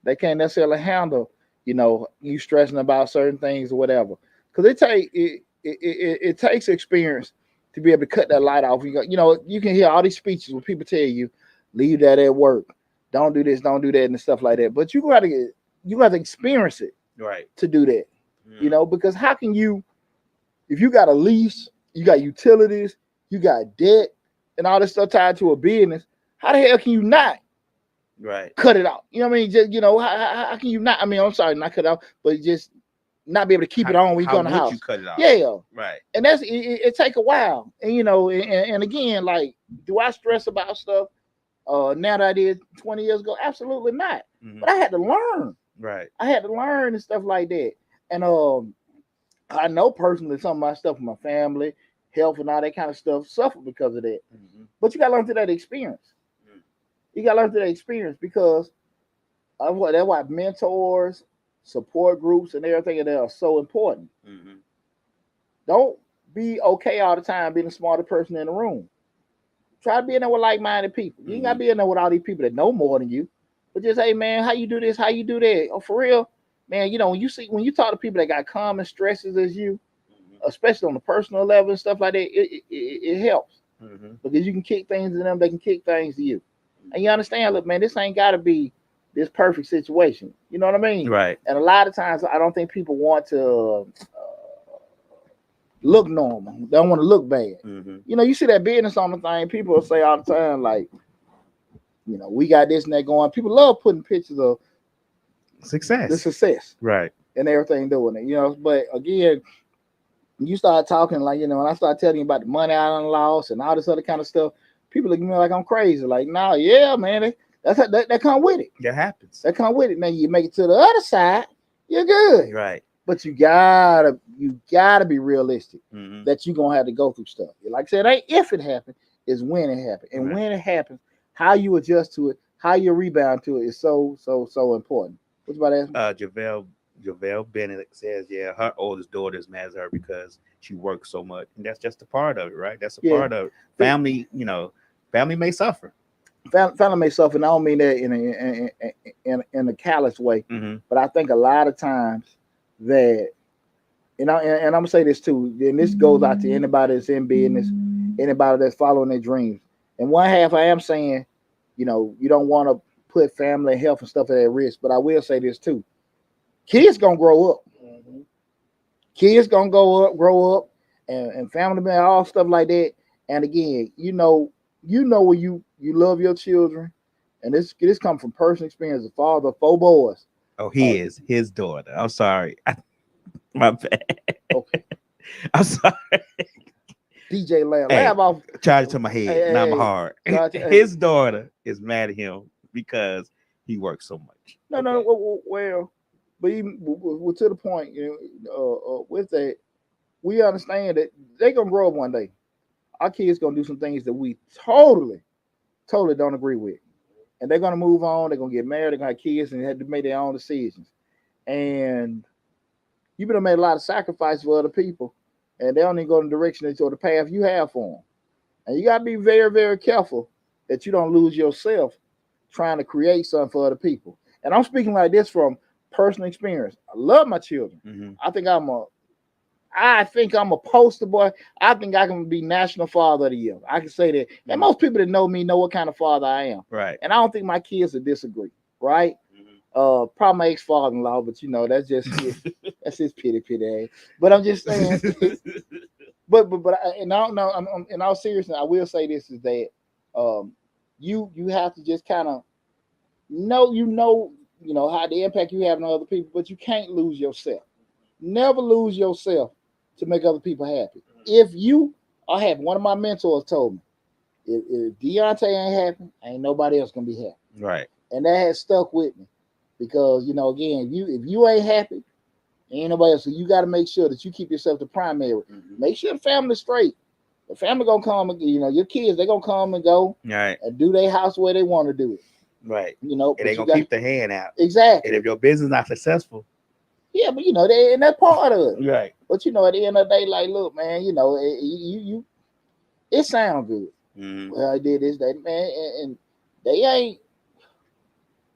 They can't necessarily handle, you stressing about certain things or whatever. Because it takes experience to be able to cut that light off. You can hear all these speeches where people tell you, leave that at work, don't do this, don't do that, and stuff like that. But you got to experience it Right. to do that. Mm. Because how can you, if you got a lease, you got utilities, you got debt, and all this stuff tied to a business, how the hell can you not Right. cut it out? You know what I mean? Just how can you not? I mean, I'm sorry, not cut it out, but just not be able to keep it on when you How go in the would house. you cut it off? Yeah, Right. and that's it take a while, and again, like, do I stress about stuff now that I did 20 years ago? Absolutely not. Mm-hmm. But I had to learn. Right. I had to learn and stuff like that. And I know personally some of my stuff with my family, health, and all that kind of stuff suffered because of that. Mm-hmm. But you got to learn through that experience. You got to learn through that experience because that's why mentors, support groups, and everything that are so important. Mm-hmm. Don't be okay all the time being the smartest person in the room. Try to be in there with like-minded people. You ain't got to be in there with all these people that know more than you. But just, hey, man, how you do this? How you do that? Oh, for real? Man, when you talk to people that got common stresses as you, especially on the personal level and stuff like that, it helps. Mm-hmm. Because you can kick things to them, they can kick things to you. And you understand, look, man, this ain't got to be this perfect situation. You know what I mean? Right. And a lot of times, I don't think people want to look normal. They don't want to look bad. Mm-hmm. You see that business on the thing, people will say all the time, like, we got this and that going. People love putting pictures of the success Right. and everything doing it. But again, when you start talking, like, when I start telling you about the money I done lost and all this other kind of stuff, people look at me like I'm crazy. Like, nah, yeah, man, that come with it. That happens. That come with it. Now you make it to the other side, you're good. Right. But you gotta be realistic Mm-hmm. that you're gonna have to go through stuff. Like I said, it ain't if it happens, it's when it happens. And when it happens, how you adjust to it, how you rebound to it is so important. What's about that? Javelle Bennett says, yeah, her oldest daughter is mad at her because she works so much. And that's just a part of it, right? That's a part of it. Family, family may suffer. Family may suffer, and I don't mean that in a callous way, but I think a lot of times that, and I'm gonna say this too, and this goes out to anybody that's in business, anybody that's following their dreams. And one half, I am saying, you don't want to put family and health and stuff at risk, but I will say this too: kids gonna grow up. Kids gonna grow up, and family man, all stuff like that. And again, when you love your children, and this comes from personal experience. The father of 4 boys. Oh, he is his daughter. I'm sorry, my bad. Okay. I'm sorry. DJ laugh off. Charge it to my head, not my heart. His daughter is mad at him because he works so much. No, well, but even to the point, with that, we understand that they're gonna grow up one day. Our kids gonna do some things that we totally don't agree with, and they're gonna move on. They're gonna get married. They're gonna have kids, and they have to make their own decisions. And you've been made a lot of sacrifices for other people, and they don't even go in the direction or the path you have for them. And you gotta be very, very careful that you don't lose yourself trying to create something for other people. And I'm speaking like this from personal experience. I love my children. Mm-hmm. I think I'm a poster boy. I think I can be National Father of the Year. I can say that. And most people that know me know what kind of father I am. Right. And I don't think my kids would disagree. Right. Probably my ex-father-in-law, but that's just that's his pity ass. But I'm just saying. but and I don't know. I'm in all seriousness, I will say this is that you have to just kind of know how the impact you have on other people, but you can't lose yourself. Never lose yourself to make other people happy. If you are happy, one of my mentors told me, if Deontay ain't happy, ain't nobody else gonna be happy. Right. And that has stuck with me because again, if you ain't happy, ain't nobody else. So you got to make sure that you keep yourself the primary. Mm-hmm. Make sure the family's straight. The family gonna come and your kids, they gonna come and go, right, and do their house where they want to do it. Right. And they gonna keep the hand out. Exactly. And if your business not successful, yeah, but and that's part of it. Right. But at the end of the day, like, look, man, it sounds good. Mm-hmm. Well, I did this, that, man, and they ain't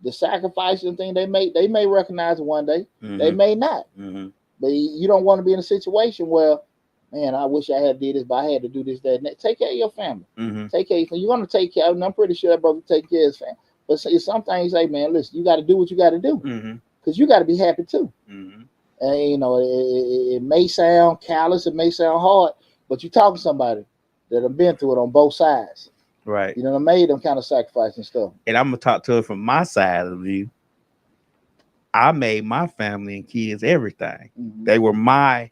the sacrifice and thing they may recognize it one day. Mm-hmm. They may not. Mm-hmm. But you don't want to be in a situation where, man, I wish I had did this, but I had to do this, that, and that. Take care of your family. Mm-hmm. Take care of your family. You're going to take care of them. I'm pretty sure that brother take care of his family. But some things, like, man, listen, you got to do what you got to do. Because you got to be happy too. Mm-hmm. And, it may sound callous, it may sound hard, but you're talking to somebody that have been through it on both sides. Right. I made them kind of sacrifice and stuff. And I'm going to talk to it from my side of the view. I made my family and kids everything. Mm-hmm. They were my,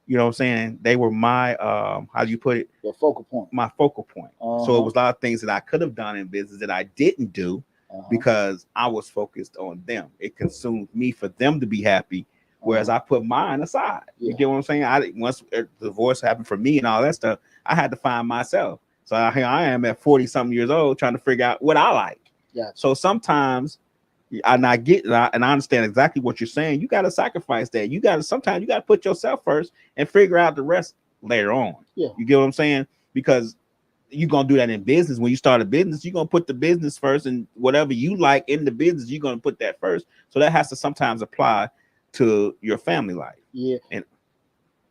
you know what I'm saying? They were my, how do you put it? Your focal point. My focal point. Uh-huh. So it was a lot of things that I could have done in business that I didn't do because I was focused on them. It consumed me for them to be happy. Whereas I put mine aside. Yeah. You get what I'm saying? Once the divorce happened for me and all that stuff, I had to find myself. So here I am at 40-something years old trying to figure out what I like. Yeah. So sometimes, and I get and I understand exactly what you're saying. You got to sacrifice that. Sometimes you got to put yourself first and figure out the rest later on. Yeah. You get what I'm saying? Because you're going to do that in business. When you start a business, you're going to put the business first, and whatever you like in the business, you're going to put that first. So that has to sometimes apply to your family life. Yeah. And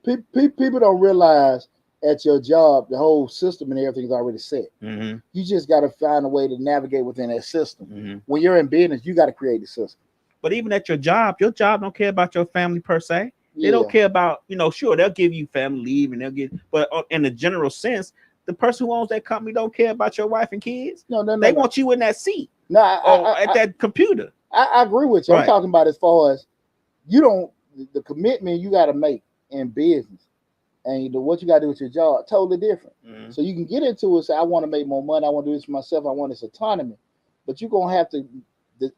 people don't realize at your job, the whole system and everything is already set. Mm-hmm. You just got to find a way to navigate within that system. Mm-hmm. When you're in business, you got to create the system. But even at your job don't care about your family per se. Yeah. They don't care about, sure, they'll give you family leave and but in the general sense, the person who owns that company don't care about your wife and kids. No. They want you in that seat. No, that computer. I agree with you. Right. I'm talking about as far as the commitment you got to make in business and what you got to do with your job, totally different. Mm-hmm. So you can get into it, say, I want to make more money. I want to do this for myself. I want this autonomy. But you're going to have to,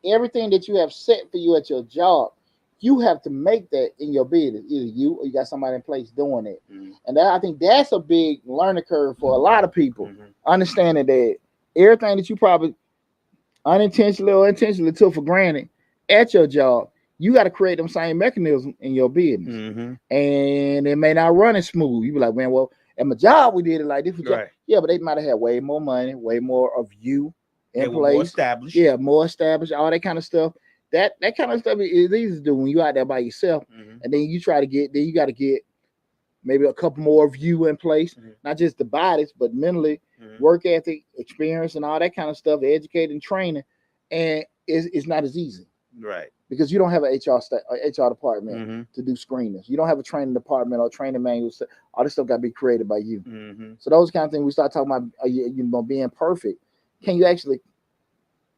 everything that you have set for you at your job, you have to make that in your business. Either you or you got somebody in place doing it. Mm-hmm. And I think that's a big learning curve for a lot of people, understanding that everything that you probably unintentionally or intentionally took for granted at your job, you got to create them same mechanisms in your business. Mm-hmm. And it may not run as smooth. You be like, man, well, at my job, we did it like this. Right. Yeah, but they might have had way more money, way more of you in place. More established. Yeah, more established, all that kind of stuff. That kind of stuff is easy to do when you out there by yourself. Mm-hmm. And then you got to get maybe a couple more of you in place, not just the bodies, but mentally, work ethic, experience, and all that kind of stuff, educating, training. And it's not as easy. Right. Because you don't have an HR department to do screenings. You don't have a training department or training manuals. All this stuff got to be created by you. Mm-hmm. So those kind of things we start talking about, being perfect. Can you actually,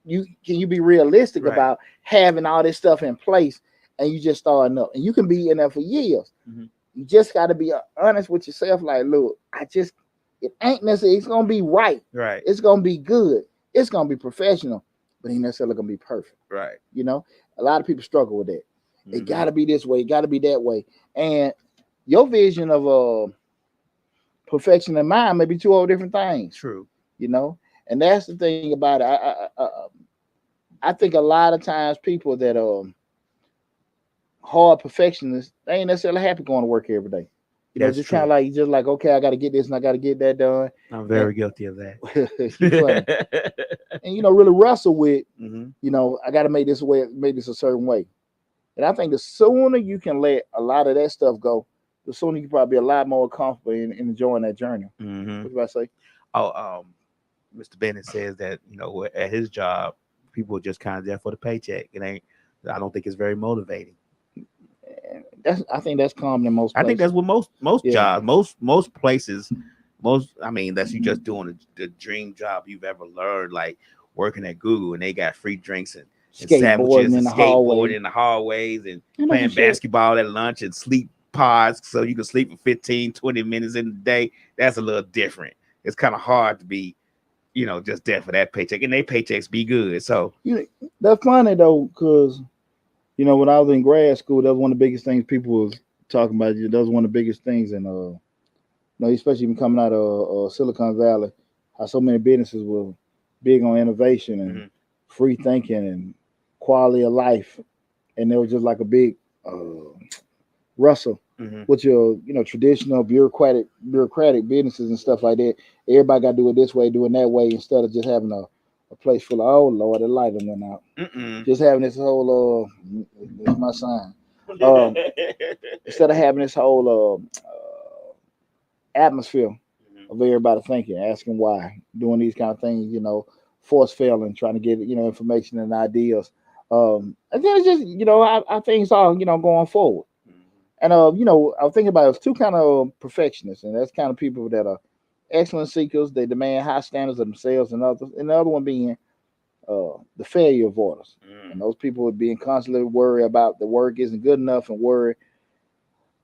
can you be realistic about having all this stuff in place and you just starting up? And you can be in there for years. Mm-hmm. You just got to be honest with yourself. Like, look, it ain't necessarily, it's going to be right. Right. It's going to be good. It's going to be professional. But ain't necessarily gonna be perfect. Right. A lot of people struggle with that. Mm-hmm. It gotta be this way, it gotta be that way. And your vision of perfection and mine may be two whole different things. True. And that's the thing about it. I think a lot of times people that hard perfectionists, they ain't necessarily happy going to work every day. You know, That's just kind true. of like okay, I got to get this and I got to get that done. I'm very guilty of that. You funny. And you know, really wrestle with, Hmm. you know, I got to make this a certain way. And I think the sooner you can let a lot of that stuff go, the sooner you probably be a lot more comfortable in enjoying that journey. Hmm. What do I say? Oh, Mr. Bennett says that at his job, people are just kind of there for the paycheck. It ain't. I don't think it's very motivating. And I think that's common in most I think places. that's what most Yeah. jobs, most places, most. I mean, that's you just doing the dream job you've ever learned, like working at Google, and they got free drinks and Skateboarding sandwiches in and the hallway. skateboarding in the hallways and And like you playing said, basketball at lunch and sleep pods so you can sleep for 15, 20 minutes in the day. That's a little different. It's kind of hard to be, just there for that paycheck, and they paychecks be good. So, you know, that's funny though, because you know, when I was in grad school, that was one of the biggest things people was talking about. That was one of the biggest things, and you know, especially even coming out of Silicon Valley, how so many businesses were big on innovation and mhm, free thinking and quality of life, and there was just like a big wrestle mhm, with your, you know, traditional bureaucratic businesses and stuff like that. Everybody got to do it this way, doing that way, instead of just having a place full of, oh Lord, the light done went out. mm-mm. Just having this whole it's my sign. Um, Instead of having this whole atmosphere Mhm, of everybody thinking, asking why, doing these kind of things, you know, force failing, trying to get, you know, information and ideas. And then it's just, you know, I things are, you know, going forward. mhm, And you know, I was thinking about it, it's two kind of perfectionists, and that's kind of people that are excellent seekers. They demand high standards of themselves and others. And the other one being the failure avoiders. And mhm. those people would being constantly worried about the work isn't good enough and worry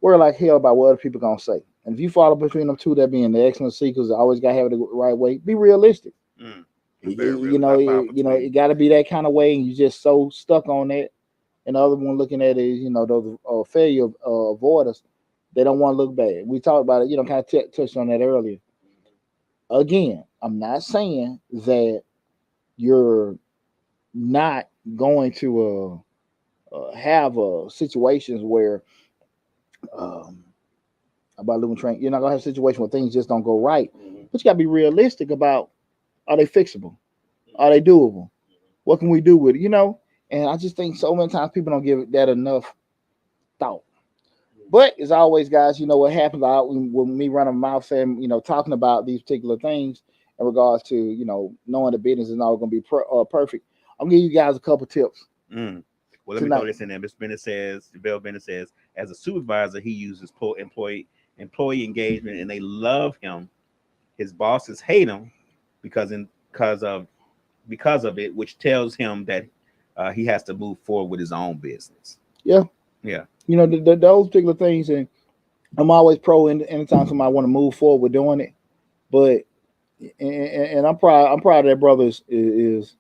like hell about what other people gonna say. And if you follow between them two, that being the excellent seekers, always gotta have it the right way. Be realistic. Mm. I'm very real. You I know, file you know, between. it got to be that kind of way, and you just so stuck on that. And the other one looking at it is, you know, those failure avoiders. They don't want to look bad. We talked about it, you know, kind of touched on that earlier. Again, I'm not saying that you're not going to have situations where um, about living train. You're not gonna have a situation where things just don't go right, Mhm, but you gotta be realistic about, are they fixable? Are mhm, they doable? What can we do with it? You know, and I just think so many times people don't give that enough thought. But as always, guys, you know what happens when me running my mouth and, you know, talking about these particular things in regards to, you know, knowing the business is not going to be perfect. I'm gonna give you guys a couple tips mm. Well, let me throw tonight. this in there. Mr. Bennett says, Bill Bennett says, as a supervisor, he uses employee engagement, and they love him. His bosses hate him because in because of it, which tells him that he has to move forward with his own business. Yeah, Yeah. you know, those particular things, and I'm always pro anytime somebody want to move forward with doing it. But and I'm proud of that brother is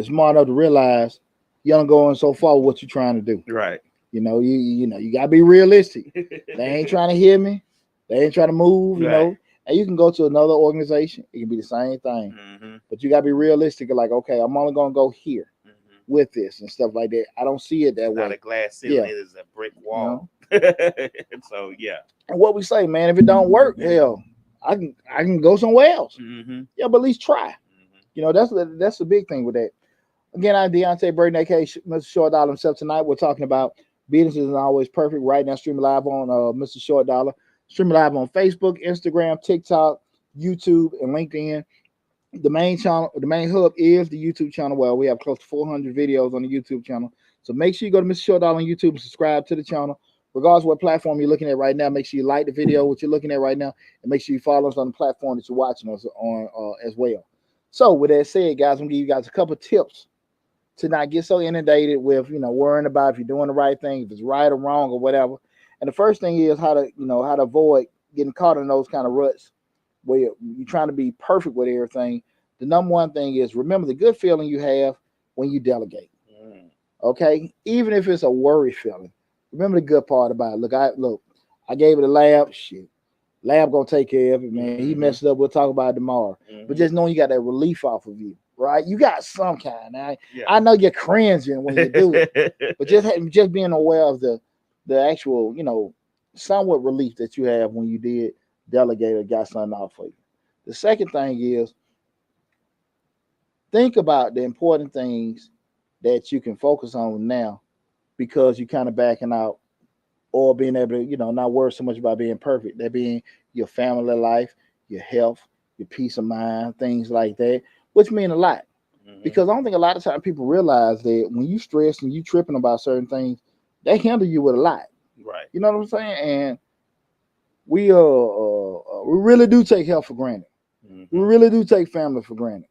smart enough to realize you don't going so far with what you're trying to do. Right. You know, you know, you gotta be realistic. They ain't trying to hear me. They ain't trying to move. You Right. know, and you can go to another organization. It can be the same thing, Hmm. but you gotta be realistic. Like, okay, I'm only gonna go here Hmm. with this and stuff like that. I don't see it that It's not way. a glass ceiling; Yeah, it is a brick you wall. know. So yeah. And what we say, man, if it don't work, hell, I can go somewhere else. Hmm. Yeah, but at least try. Hmm. You know, that's the big thing with that. Again, I'm Deontay Burton, aka Mr. Short Dollar himself. Tonight, we're talking about business isn't always perfect. Right now, streaming live on Mr. Short Dollar. Streaming live on Facebook, Instagram, TikTok, YouTube, and LinkedIn. The main channel, the main hub is the YouTube channel. Well, we have close to 400 videos on the YouTube channel. So make sure you go to Mr. Short Dollar on YouTube and subscribe to the channel. Regardless of what platform you're looking at right now, make sure you like the video, what you're looking at right now, and make sure you follow us on the platform that you're watching us on as well. So, with that said, guys, I'm gonna give you guys a couple tips to not get so inundated with, you know, worrying about if you're doing the right thing, if it's right or wrong or whatever. And the first thing is how to avoid getting caught in those kind of ruts where you're trying to be perfect with everything. The number one thing is remember the good feeling you have when you delegate. Mm. Okay, even if it's a worry feeling, remember the good part about it. I gave it a lab. Shit, lab gonna take care of it, man. He Hmm. messed it up. We'll talk about it tomorrow. But Hmm. just knowing you got that relief off of you, right? You got some kind. Yeah. I know you're cringing when you do it, but just being aware of the actual, you know, somewhat relief that you have when you did delegate or got something out for you. The second thing is think about the important things that you can focus on now because you're kind of backing out or being able to, not worry so much about being perfect. That being your family life, your health, your peace of mind, things like that, which mean a lot. Because I don't think a lot of times people realize that when you stress and you tripping about certain things, they handle you with a lot. Right. You know what I'm saying? And we really do take health for granted. We really do take family for granted.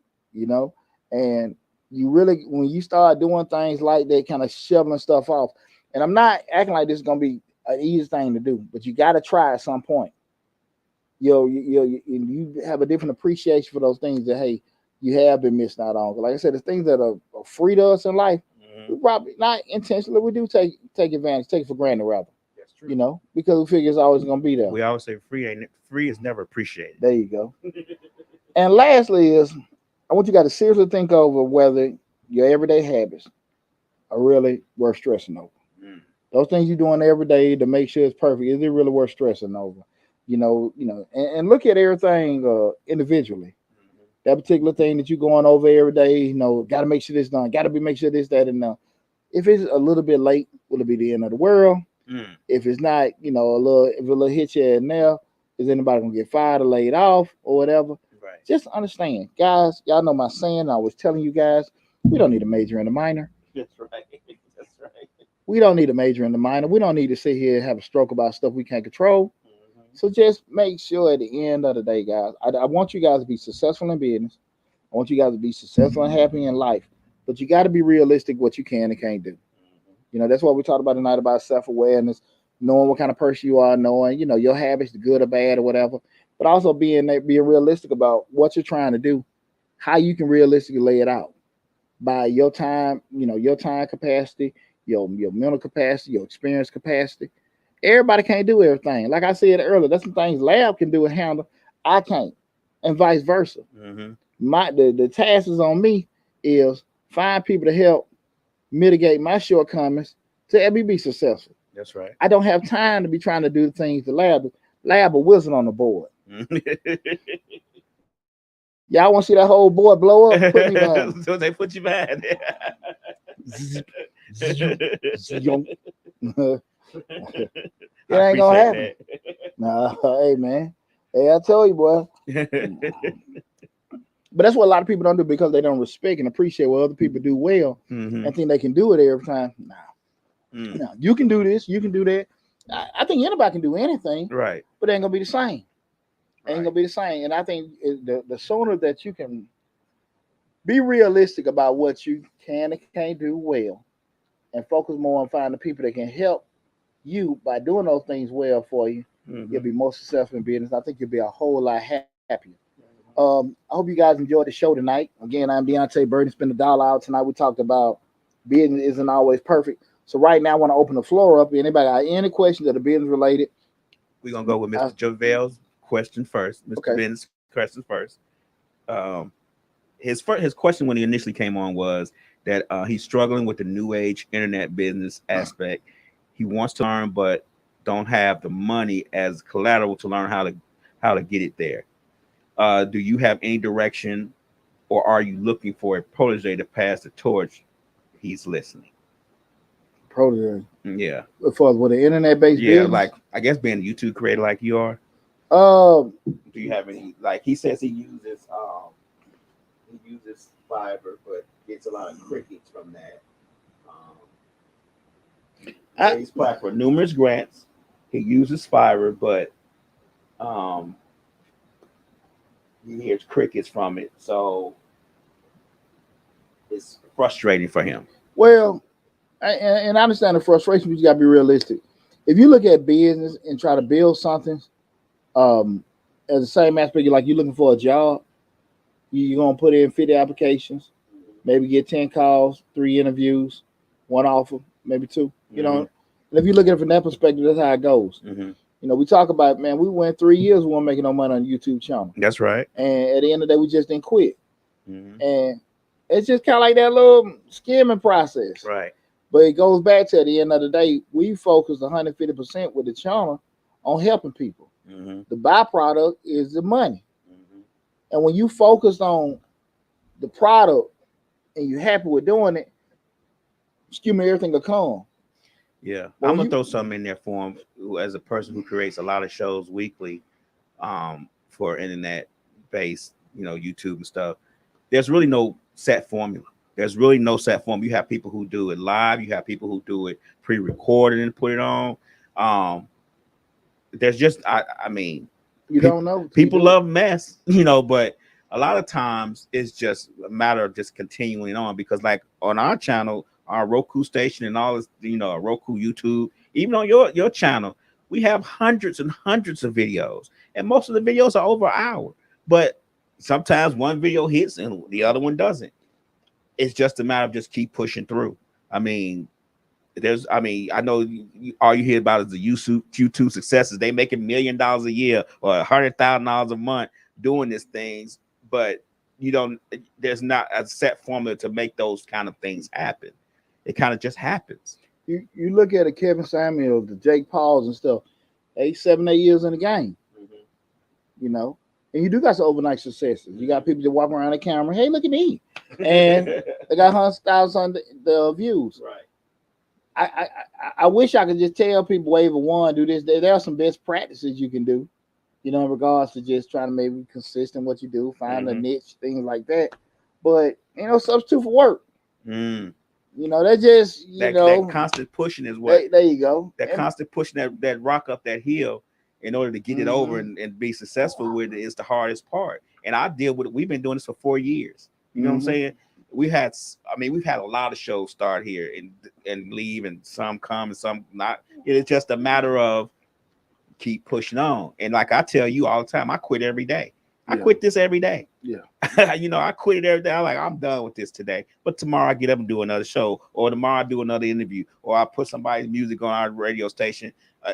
And you really, when you start doing things like that, kind of shoveling stuff off. And I'm not acting like this is gonna be an easy thing to do, but you got to try at some point. You have a different appreciation for those things that hey, you have been missing out on. Like I said, the things that are free to us in life, we probably not intentionally, we do take advantage, take it for granted rather. That's true. Because we figure it's always gonna be there. We always say free is never appreciated. There you go. And lastly is I want you guys to seriously think over whether your everyday habits are really worth stressing over. Those things you're doing every day to make sure it's perfect, is it really worth stressing over? And look at everything individually. That particular thing that you're going over every day, got to make sure this done, got to make sure this, that, and now. If it's a little bit late, will it be the end of the world? If it's not, if a little hit you in there, is anybody gonna get fired or laid off or whatever? Right. Just understand, guys. Y'all know my saying. I was telling you guys, we don't need a major and a minor. That's right. That's right. We don't need a major and a minor. We don't need to sit here and have a stroke about stuff we can't control. So just make sure at the end of the day, guys, I want you guys to be successful in business. I want you guys to be successful and happy in life. But you got to be realistic what you can and can't do. That's what we talked about tonight about self-awareness, knowing what kind of person you are, knowing, your habits, the good or bad or whatever. But also being realistic about what you're trying to do, how you can realistically lay it out by your time, your time capacity, your mental capacity, your experience capacity. Everybody can't do everything. Like I said earlier, that's some things Lab can do and handle. I can't, and vice versa. The task is on me is find people to help mitigate my shortcomings to help me be successful. That's right. I don't have time to be trying to do the things the Lab a wizard on the board. Y'all want to see that whole board blow up? Put me behind. So they put you behind. It ain't gonna happen. Nah, hey man. Hey, I tell you, boy. But that's what a lot of people don't do because they don't respect and appreciate what other people do well and think they can do it every time. Nah. You can do this, you can do that. I think anybody can do anything, right? But it ain't gonna be the same. Ain't gonna be the same. And I think the sooner that you can be realistic about what you can and can't do well, and focus more on finding people that can help you by doing those things well for you, you'll be more successful in business. I think you'll be a whole lot happier. I hope you guys enjoyed the show tonight. Again, I'm Deontay Burton. Spend a dollar out tonight. We talked about business isn't always perfect. So right now, I want to open the floor up. Anybody got any questions that are business related? We're gonna go with Mr. Jovel's question first. Mr. Ben's question first. His question when he initially came on was that he's struggling with the new age internet business aspect. He wants to learn, but don't have the money as collateral to learn how to get it there. Do you have any direction, or are you looking for a protege to pass the torch? He's listening. Protege. Yeah. For with the internet-based business? Like I guess being a YouTube creator like you are. Do you have any? Like he says he uses Fiverr, but gets a lot of crickets from that. He's applied for numerous grants. He uses Fiverr, but he hears crickets from it, so it's frustrating for him. Well, and I understand the frustration, but you got to be realistic. If you look at business and try to build something, as the same aspect, you're looking for a job, you're going to put in 50 applications, maybe get 10 calls, 3 interviews, 1 offer, maybe 2, and if you look at it from that perspective, that's how it goes. We talk about, man, we went 3 years, we weren't making no money on the YouTube channel. That's right. And at the end of the day, we just didn't quit. And it's just kind of like that little skimming process. Right. But it goes back to, at the end of the day, we focused 150% with the channel on helping people. Mm-hmm. The byproduct is the money. Mm-hmm. And when you focus on the product and you're happy with doing it, excuse me, everything will come. Yeah, But I'm when gonna you throw something in there for him as a person who creates a lot of shows weekly, for internet based, YouTube and stuff. There's really no set formula. There's really no set formula. You have people who do it live. You have people who do it pre-recorded and put it on. Um, there's just, I mean, you don't know till you people do it. love mess, but a lot of times it's just a matter of just continuing on because, like on our channel, our Roku station, and all this, Roku, YouTube, even on your channel, we have hundreds and hundreds of videos, and most of the videos are over an hour. But sometimes one video hits and the other one doesn't. It's just a matter of just keep pushing through. I mean, I know all you hear about is the YouTube successes. They making $1 million a year or $100,000 a month doing these things, but there's not a set formula to make those kind of things happen. It kind of just happens. You look at a Kevin Samuels, the Jake Pauls and stuff, 7, 8 years in the game, and you do got some overnight successes. You got people that walk around the camera, hey, look at me, and they got 100,000 the views. Right. I wish I could just tell people wave a wand, do this. There are some best practices you can do, in regards to just trying to maybe consistent what you do, find a niche, things like that. But substitute for work. That just that constant pushing is what. There you go. That constant pushing that rock up that hill in order to get it over and be successful with it is the hardest part. And I deal with it. We've been doing this for 4 years. You know what I'm saying? We've had a lot of shows start here and leave, and some come and some not. It's just a matter of keep pushing on. And like I tell you all the time, I quit every day. I quit this every day. Yeah. I quit it every day. I'm done with this today. But tomorrow I get up and do another show, or tomorrow I do another interview, or I put somebody's music on our radio station,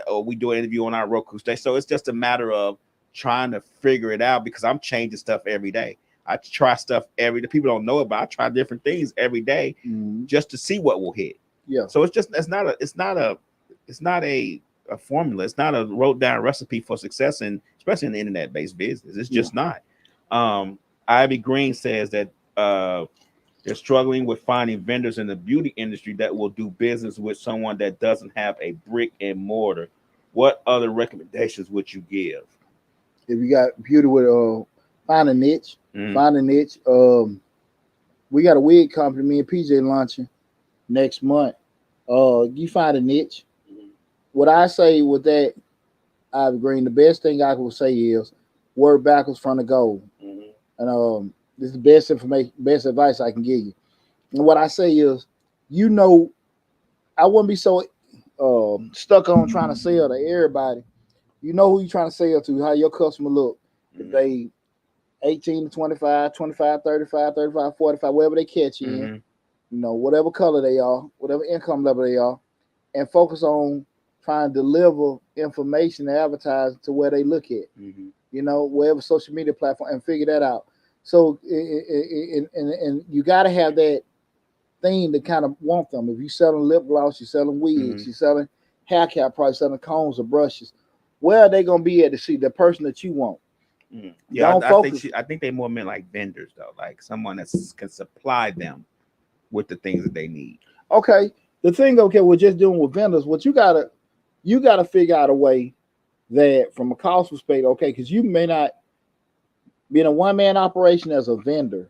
or we do an interview on our Roku station. So it's just a matter of trying to figure it out because I'm changing stuff every day. I try stuff every day. People don't know it, but I try different things every day just to see what will hit. Yeah. So it's not a formula. It's not a wrote down recipe for success, and especially in the internet based business. It's just not. Ivy Green says that they're struggling with finding vendors in the beauty industry that will do business with someone that doesn't have a brick and mortar. What other recommendations would you give? If you got beauty with find a niche. Find a niche. We got a wig company, me and PJ launching next month. You find a niche. What I say with that, Ivy Green, the best thing I would say is work backwards from the goal. And this is the best information, best advice I can give you. And what I say is, I wouldn't be so stuck on trying to sell to everybody. You know who you're trying to sell to, how your customer look. If they 18 to 25, 25, 35, 35, 45, wherever they catch you in, whatever color they are, whatever income level they are, and focus on trying to deliver information and advertising to where they look at, wherever social media platform, and figure that out. So, and you got to have that thing to kind of want them. If you're selling lip gloss, you're selling wigs, you're selling hair care products, selling combs or brushes, where are they going to be at to see the person that you want? Yeah, I think they more meant like vendors though, like someone that can supply them with the things that they need. Okay, the thing, we're just dealing with vendors. What you gotta figure out a way that from a cost perspective, because you may not be in a one-man operation as a vendor.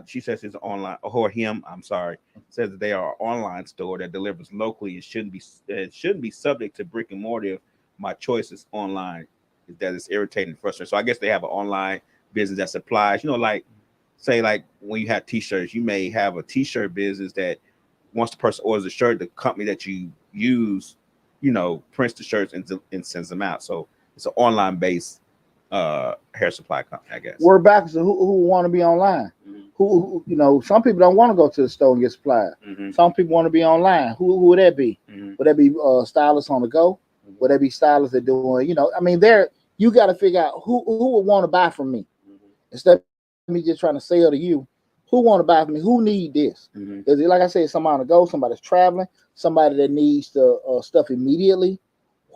She says it's online, or him. I'm sorry. Says that they are an online store that delivers locally and shouldn't be subject to brick and mortar. If my choice is online, that is irritating and frustrating. So I guess they have an online business that supplies. Like say like when you have t-shirts, you may have a t-shirt business that once the person orders a shirt, the company that you use, prints the shirts and sends them out. So it's an online based hair supply company, I guess. We're back to who want to be online. Who some people don't want to go to the store and get supplied. Some people want to be online. Who would that be? Would that be stylists on the go? Would that be stylists that doing, you got to figure out who would want to buy from me instead of me just trying to sell to you. Who want to buy from me? Who need this? Because like I said, somebody on the go, somebody's traveling, somebody that needs the stuff immediately.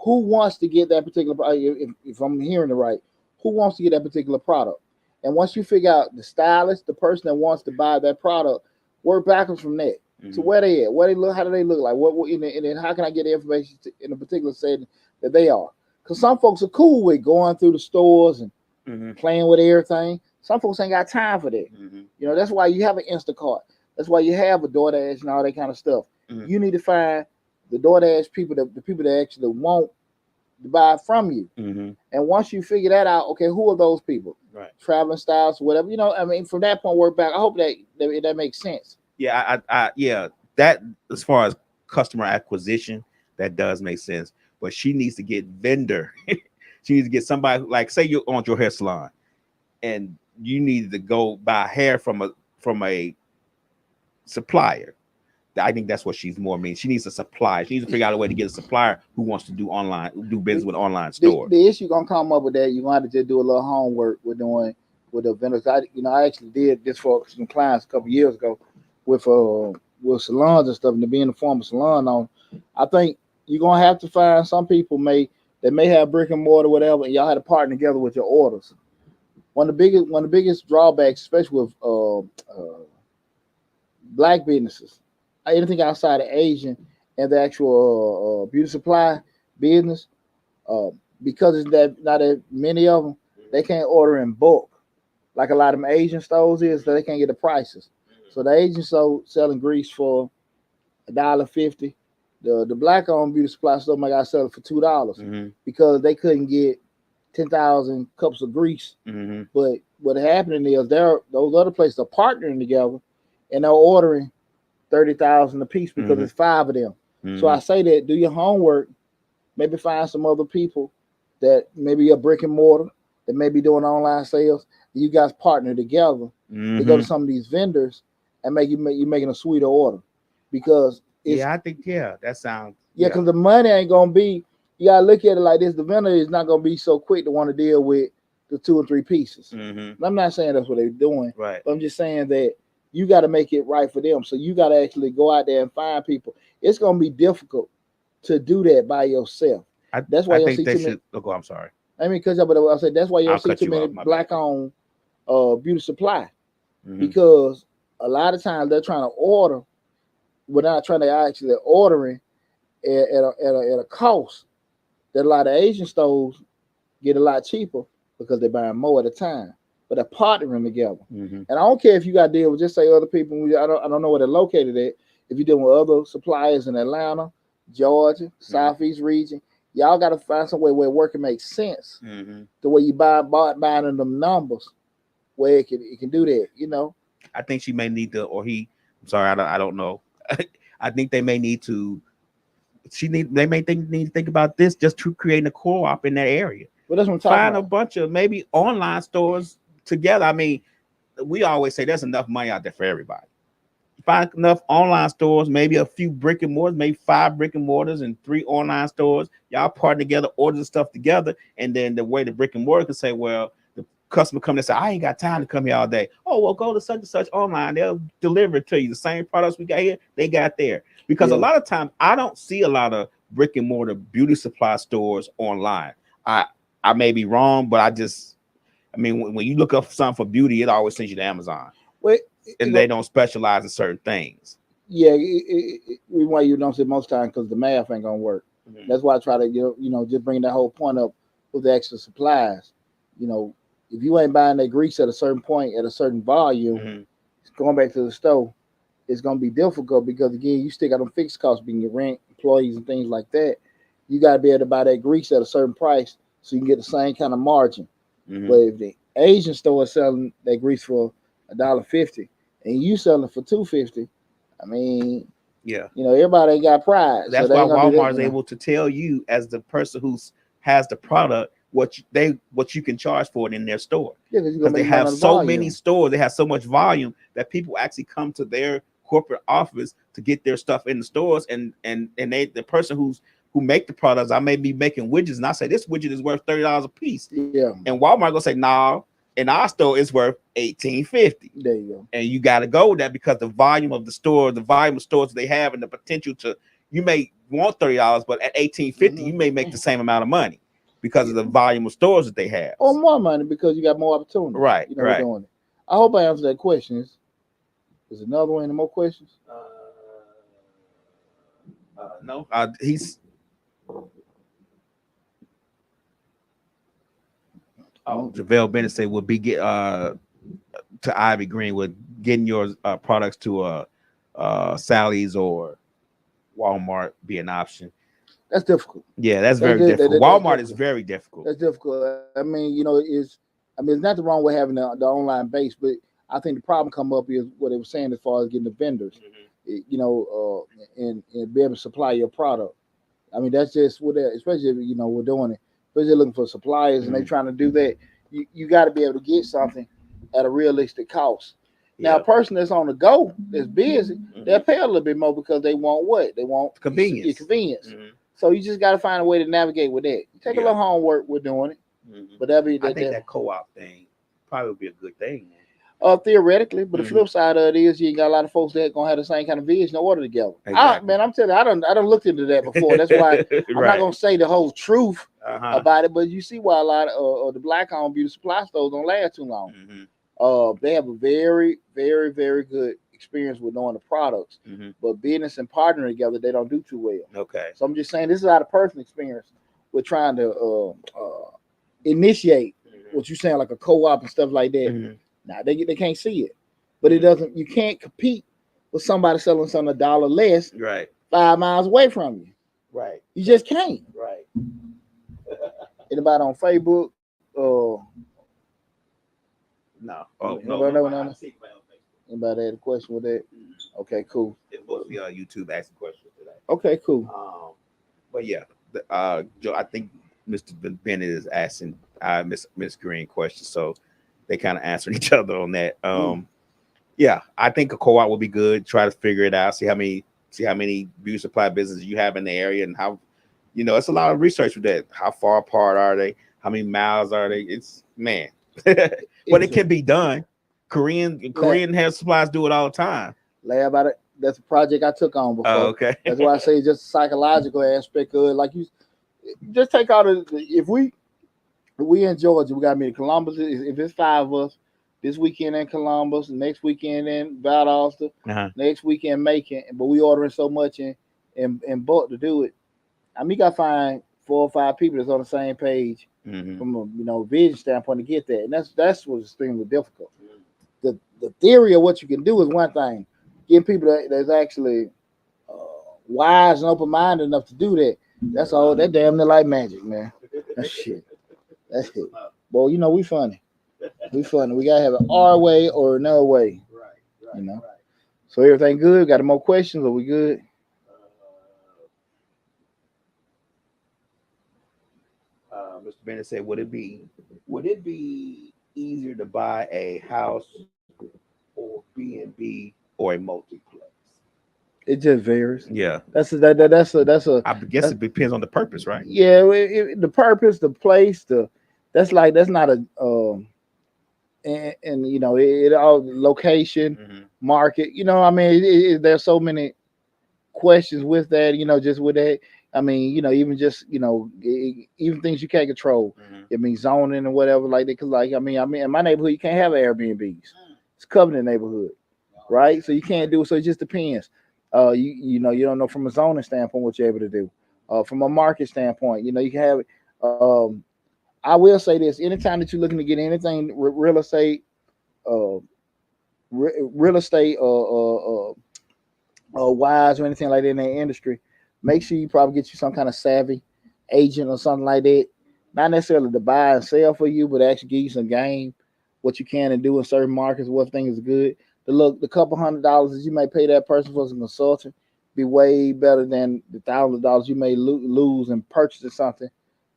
who wants to get that particular if I'm hearing it right, who wants to get that particular product. And once you figure out the stylist, the person that wants to buy that product, work backwards from that. So where they at, where they look, how do they look like, what and then how can I get the information in a particular setting that they are? Because some folks are cool with going through the stores and playing with everything. Some folks ain't got time for that. You know, that's why you have an Instacart. That's why you have a DoorDash and all that kind of stuff. You need to find the DoorDash people, the people that actually want to buy from you. And once you figure that out, okay, who are those people? Right. Traveling styles, whatever. You know, I mean, from that point, work back. I hope that makes sense. Yeah, yeah, that as far as customer acquisition, that does make sense. But she needs to get vendor. She needs to get somebody, like, say you own your hair salon and you needed to go buy hair from a supplier. I think that's what she's more mean. She needs a supplier. She needs to figure out a way to get a supplier who wants to do business with online stores. The issue gonna come up with that. You're gonna have to just do a little homework with the vendors. I actually did this for some clients a couple years ago with salons and stuff, and to be in the form of salon on. I think you're gonna have to find some people that may have brick and mortar, whatever, and y'all had to partner together with your orders. One of the biggest drawbacks, especially with black businesses, anything outside of Asian and the actual beauty supply business, because it's not that many of them, they can't order in bulk like a lot of them Asian stores is, so they can't get the prices. So the Asian selling grease for $1.50. The black owned beauty supply store might got sell it for $2 because they couldn't get 10,000 cups of grease. But what happening is those other places are partnering together and they're ordering 30,000 a piece because it's 5 of them. So I say that do your homework, maybe find some other people that maybe a brick and mortar that may be doing online sales. You guys partner together to go to some of these vendors and you're making a sweeter order, because I think that sounds because the money ain't gonna be. You gotta look at it like this: the vendor is not gonna be so quick to want to deal with the 2 or 3 pieces. I'm not saying that's what they're doing, right? But I'm just saying that you got to make it right for them. So you got to actually go out there and find people. It's gonna be difficult to do that by yourself. That's why you see too many. I'm sorry. I mean, because I said that's why you don't see too many black-owned beauty supply, because a lot of times they're trying to order without trying to actually ordering at a cost that a lot of Asian stores get a lot cheaper because they're buying more at a time, but they're partnering together. And I don't care if you got to deal with, just say other people. I don't know where they're located at. If you're dealing with other suppliers in Atlanta, Georgia, Southeast region, y'all got to find some way where work makes sense. The way you buying in them numbers, where it can do that. You know, I think she may need to, or he. I'm sorry, I don't know. I think they may need to. They may need to think about this, just to creating a co-op in that area. Well, that's what I'm talking Find about. A bunch of maybe online stores together. I mean, we always say there's enough money out there for everybody. Find enough online stores, maybe a few brick and mortars, maybe 5 brick and mortars and 3 online stores. Y'all partner together, order the stuff together, and then the way the brick and mortar can say, well, the customer come and say, I ain't got time to come here all day. Oh, well, go to such and such online. They'll deliver it to you. The same products we got here, they got there. Because a lot of times I don't see a lot of brick and mortar beauty supply stores online. I may be wrong, but I mean, when you look up something for beauty, it always sends you to Amazon. And they don't specialize in certain things. Yeah, why you don't see most times, because the math ain't gonna work. That's why I try to just bring that whole point up with the extra supplies. You know, if you ain't buying that grease at a certain point at a certain volume, going back to the store, it's gonna be difficult, because again, you still got them fixed costs, being your rent, employees, and things like that. You got to be able to buy that grease at a certain price so you can get the same kind of margin. But if the Asian store is selling that grease for $1.50 and you selling it for $2.50, I mean, everybody ain't got pride. That's why Walmart is able to tell you, as the person who has the product, what you can charge for it in their store. Because they have so many stores, they have so much volume that people actually come to their corporate office to get their stuff in the stores, and the person who make the products, I may be making widgets, and I say this widget is worth $30 a piece. Yeah. And Walmart gonna say, no, in our store it's worth $18.50. There you go. And you got to go with that, because the volume of the store, the volume of stores they have, and the potential to you may want $30, but at $18.50, you may make the same amount of money because of the volume of stores that they have. Or more money because you got more opportunity. Right, You know, right. doing it. I hope I answered that question. Is another one? Any more questions? No, he's. Oh, JaVale Bennett said we'll be to Ivy Greenwood getting your products to Sally's or Walmart be an option. That's difficult. Yeah, that's very difficult. Walmart is very difficult. That's difficult. I mean, you know, it's not the wrong way having the online base, but I think the problem come up is what they were saying as far as getting the vendors, you know, and be able to supply your product. I mean, that's just what, especially if, you know, we're doing it, especially looking for suppliers and they trying to do that. You got to be able to get something at a realistic cost. Now, a person that's on the go, that's busy, they'll pay a little bit more because they want what? They want convenience. Convenience. So you just got to find a way to navigate with that. You take a little homework with doing it, but I think that co-op thing probably would be a good thing. Theoretically, but the flip side of it is you ain't got a lot of folks that gonna have the same kind of vision or order together. Exactly. I'm telling you, I don't looked into that before. That's why I'm not gonna say the whole truth about it, but you see why a lot of the black-owned beauty supply stores don't last too long. They have a very, very, very good experience with knowing the products, but business and partnering together, they don't do too well. Okay. So I'm just saying this is out of personal experience. We're trying to initiate what you're saying, like a co-op and stuff like that. Now they can't see it, but it doesn't. You can't compete with somebody selling something $1 less, 5 miles away from you. Right. You just can't. Right. Anybody on Facebook? No. Oh no. Anybody had a question with that? Okay, cool. It must be on YouTube asking questions today. Okay, cool. But yeah, Joe, I think Mr. Bennett is asking Miss Green questions, so they kind of answered each other on that. Yeah, I think a co-op would be good. Try to figure it out. See how many beauty supply businesses you have in the area, and how, you know, it's a lot of research with that. How far apart are they? How many miles are they? It's but it can be done. Korean hair supplies do it all the time. Lay about it. That's a project I took on before. Oh, okay. That's why I say just a psychological aspect of it. Like you just take out if we in Georgia, we got to meet in Columbus. If it's 5 of us, this weekend in Columbus, next weekend in Valdosta, next weekend Macon, but we ordering so much in bulk to do it. I mean, you got to find 4 or 5 people that's on the same page from a vision standpoint to get that, and that's what's extremely difficult. The theory of what you can do is one thing. Getting people that's actually wise and open minded enough to do that. That's all. That damn near like magic, man. That's shit. That's it. Well, you know, we funny. We funny. We gotta have an our way or another way. Right. You know. Right. So everything good? Got any more questions? Are we good? Mr. Bennett said, would it be easier to buy a house or B&B or a multiplex? It just varies. Yeah, that's a. I guess it depends on the purpose, right? Yeah, the purpose, the place, that's not a and you know it all location, market. You know, I mean, there's so many questions with that. You know, just with that. I mean, you know, even just even things you can't control. I mean, zoning and whatever like that. Cause like I mean, in my neighborhood you can't have Airbnbs. It's a covenant neighborhood, right? So you can't do it. So it just depends. You know, you don't know from a zoning standpoint what you're able to do. From a market standpoint, you know, you can have it. I will say this: anytime that you're looking to get anything real estate, wise or anything like that in that industry, make sure you probably get you some kind of savvy agent or something like that. Not necessarily to buy and sell for you, but actually give you some game, what you can and do in certain markets, what things is good. The couple $100s that you may pay that person for as a consultant be way better than the $1,000 you may lose in purchasing something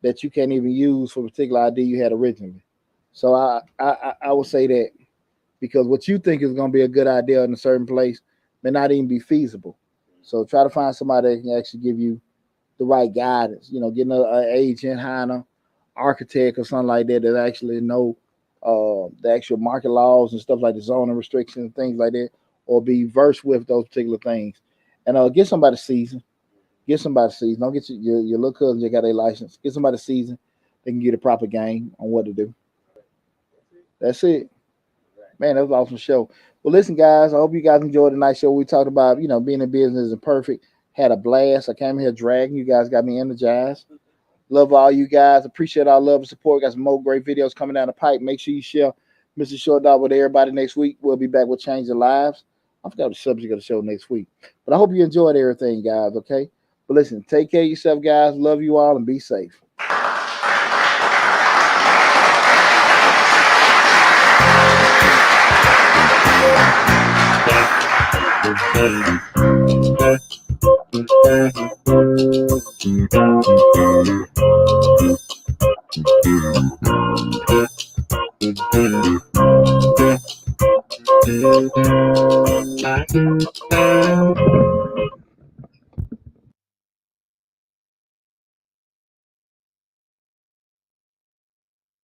that you can't even use for a particular idea you had originally. So I would say that, because what you think is going to be a good idea in a certain place may not even be feasible. So try to find somebody that can actually give you the right guidance. You know, getting an agent, hiring an architect or something like that that actually know the actual market laws and stuff like the zoning restrictions and things like that, or be versed with those particular things. And get somebody seasoned. Get somebody season. Don't get your little cousins that got their license. Get somebody season. They can get a proper game on what to do. That's it. Man, that was an awesome show. Well, listen, guys, I hope you guys enjoyed the night show. We talked about, being in business isn't perfect. Had a blast. I came here dragging. You guys got me energized. Love all you guys. Appreciate our love and support. Got some more great videos coming down the pipe. Make sure you share Mr. Short Dog with everybody next week. We'll be back with Changing Lives. I forgot the subject of the show next week. But I hope you enjoyed everything, guys, okay? But listen, take care of yourself, guys. Love you all and be safe.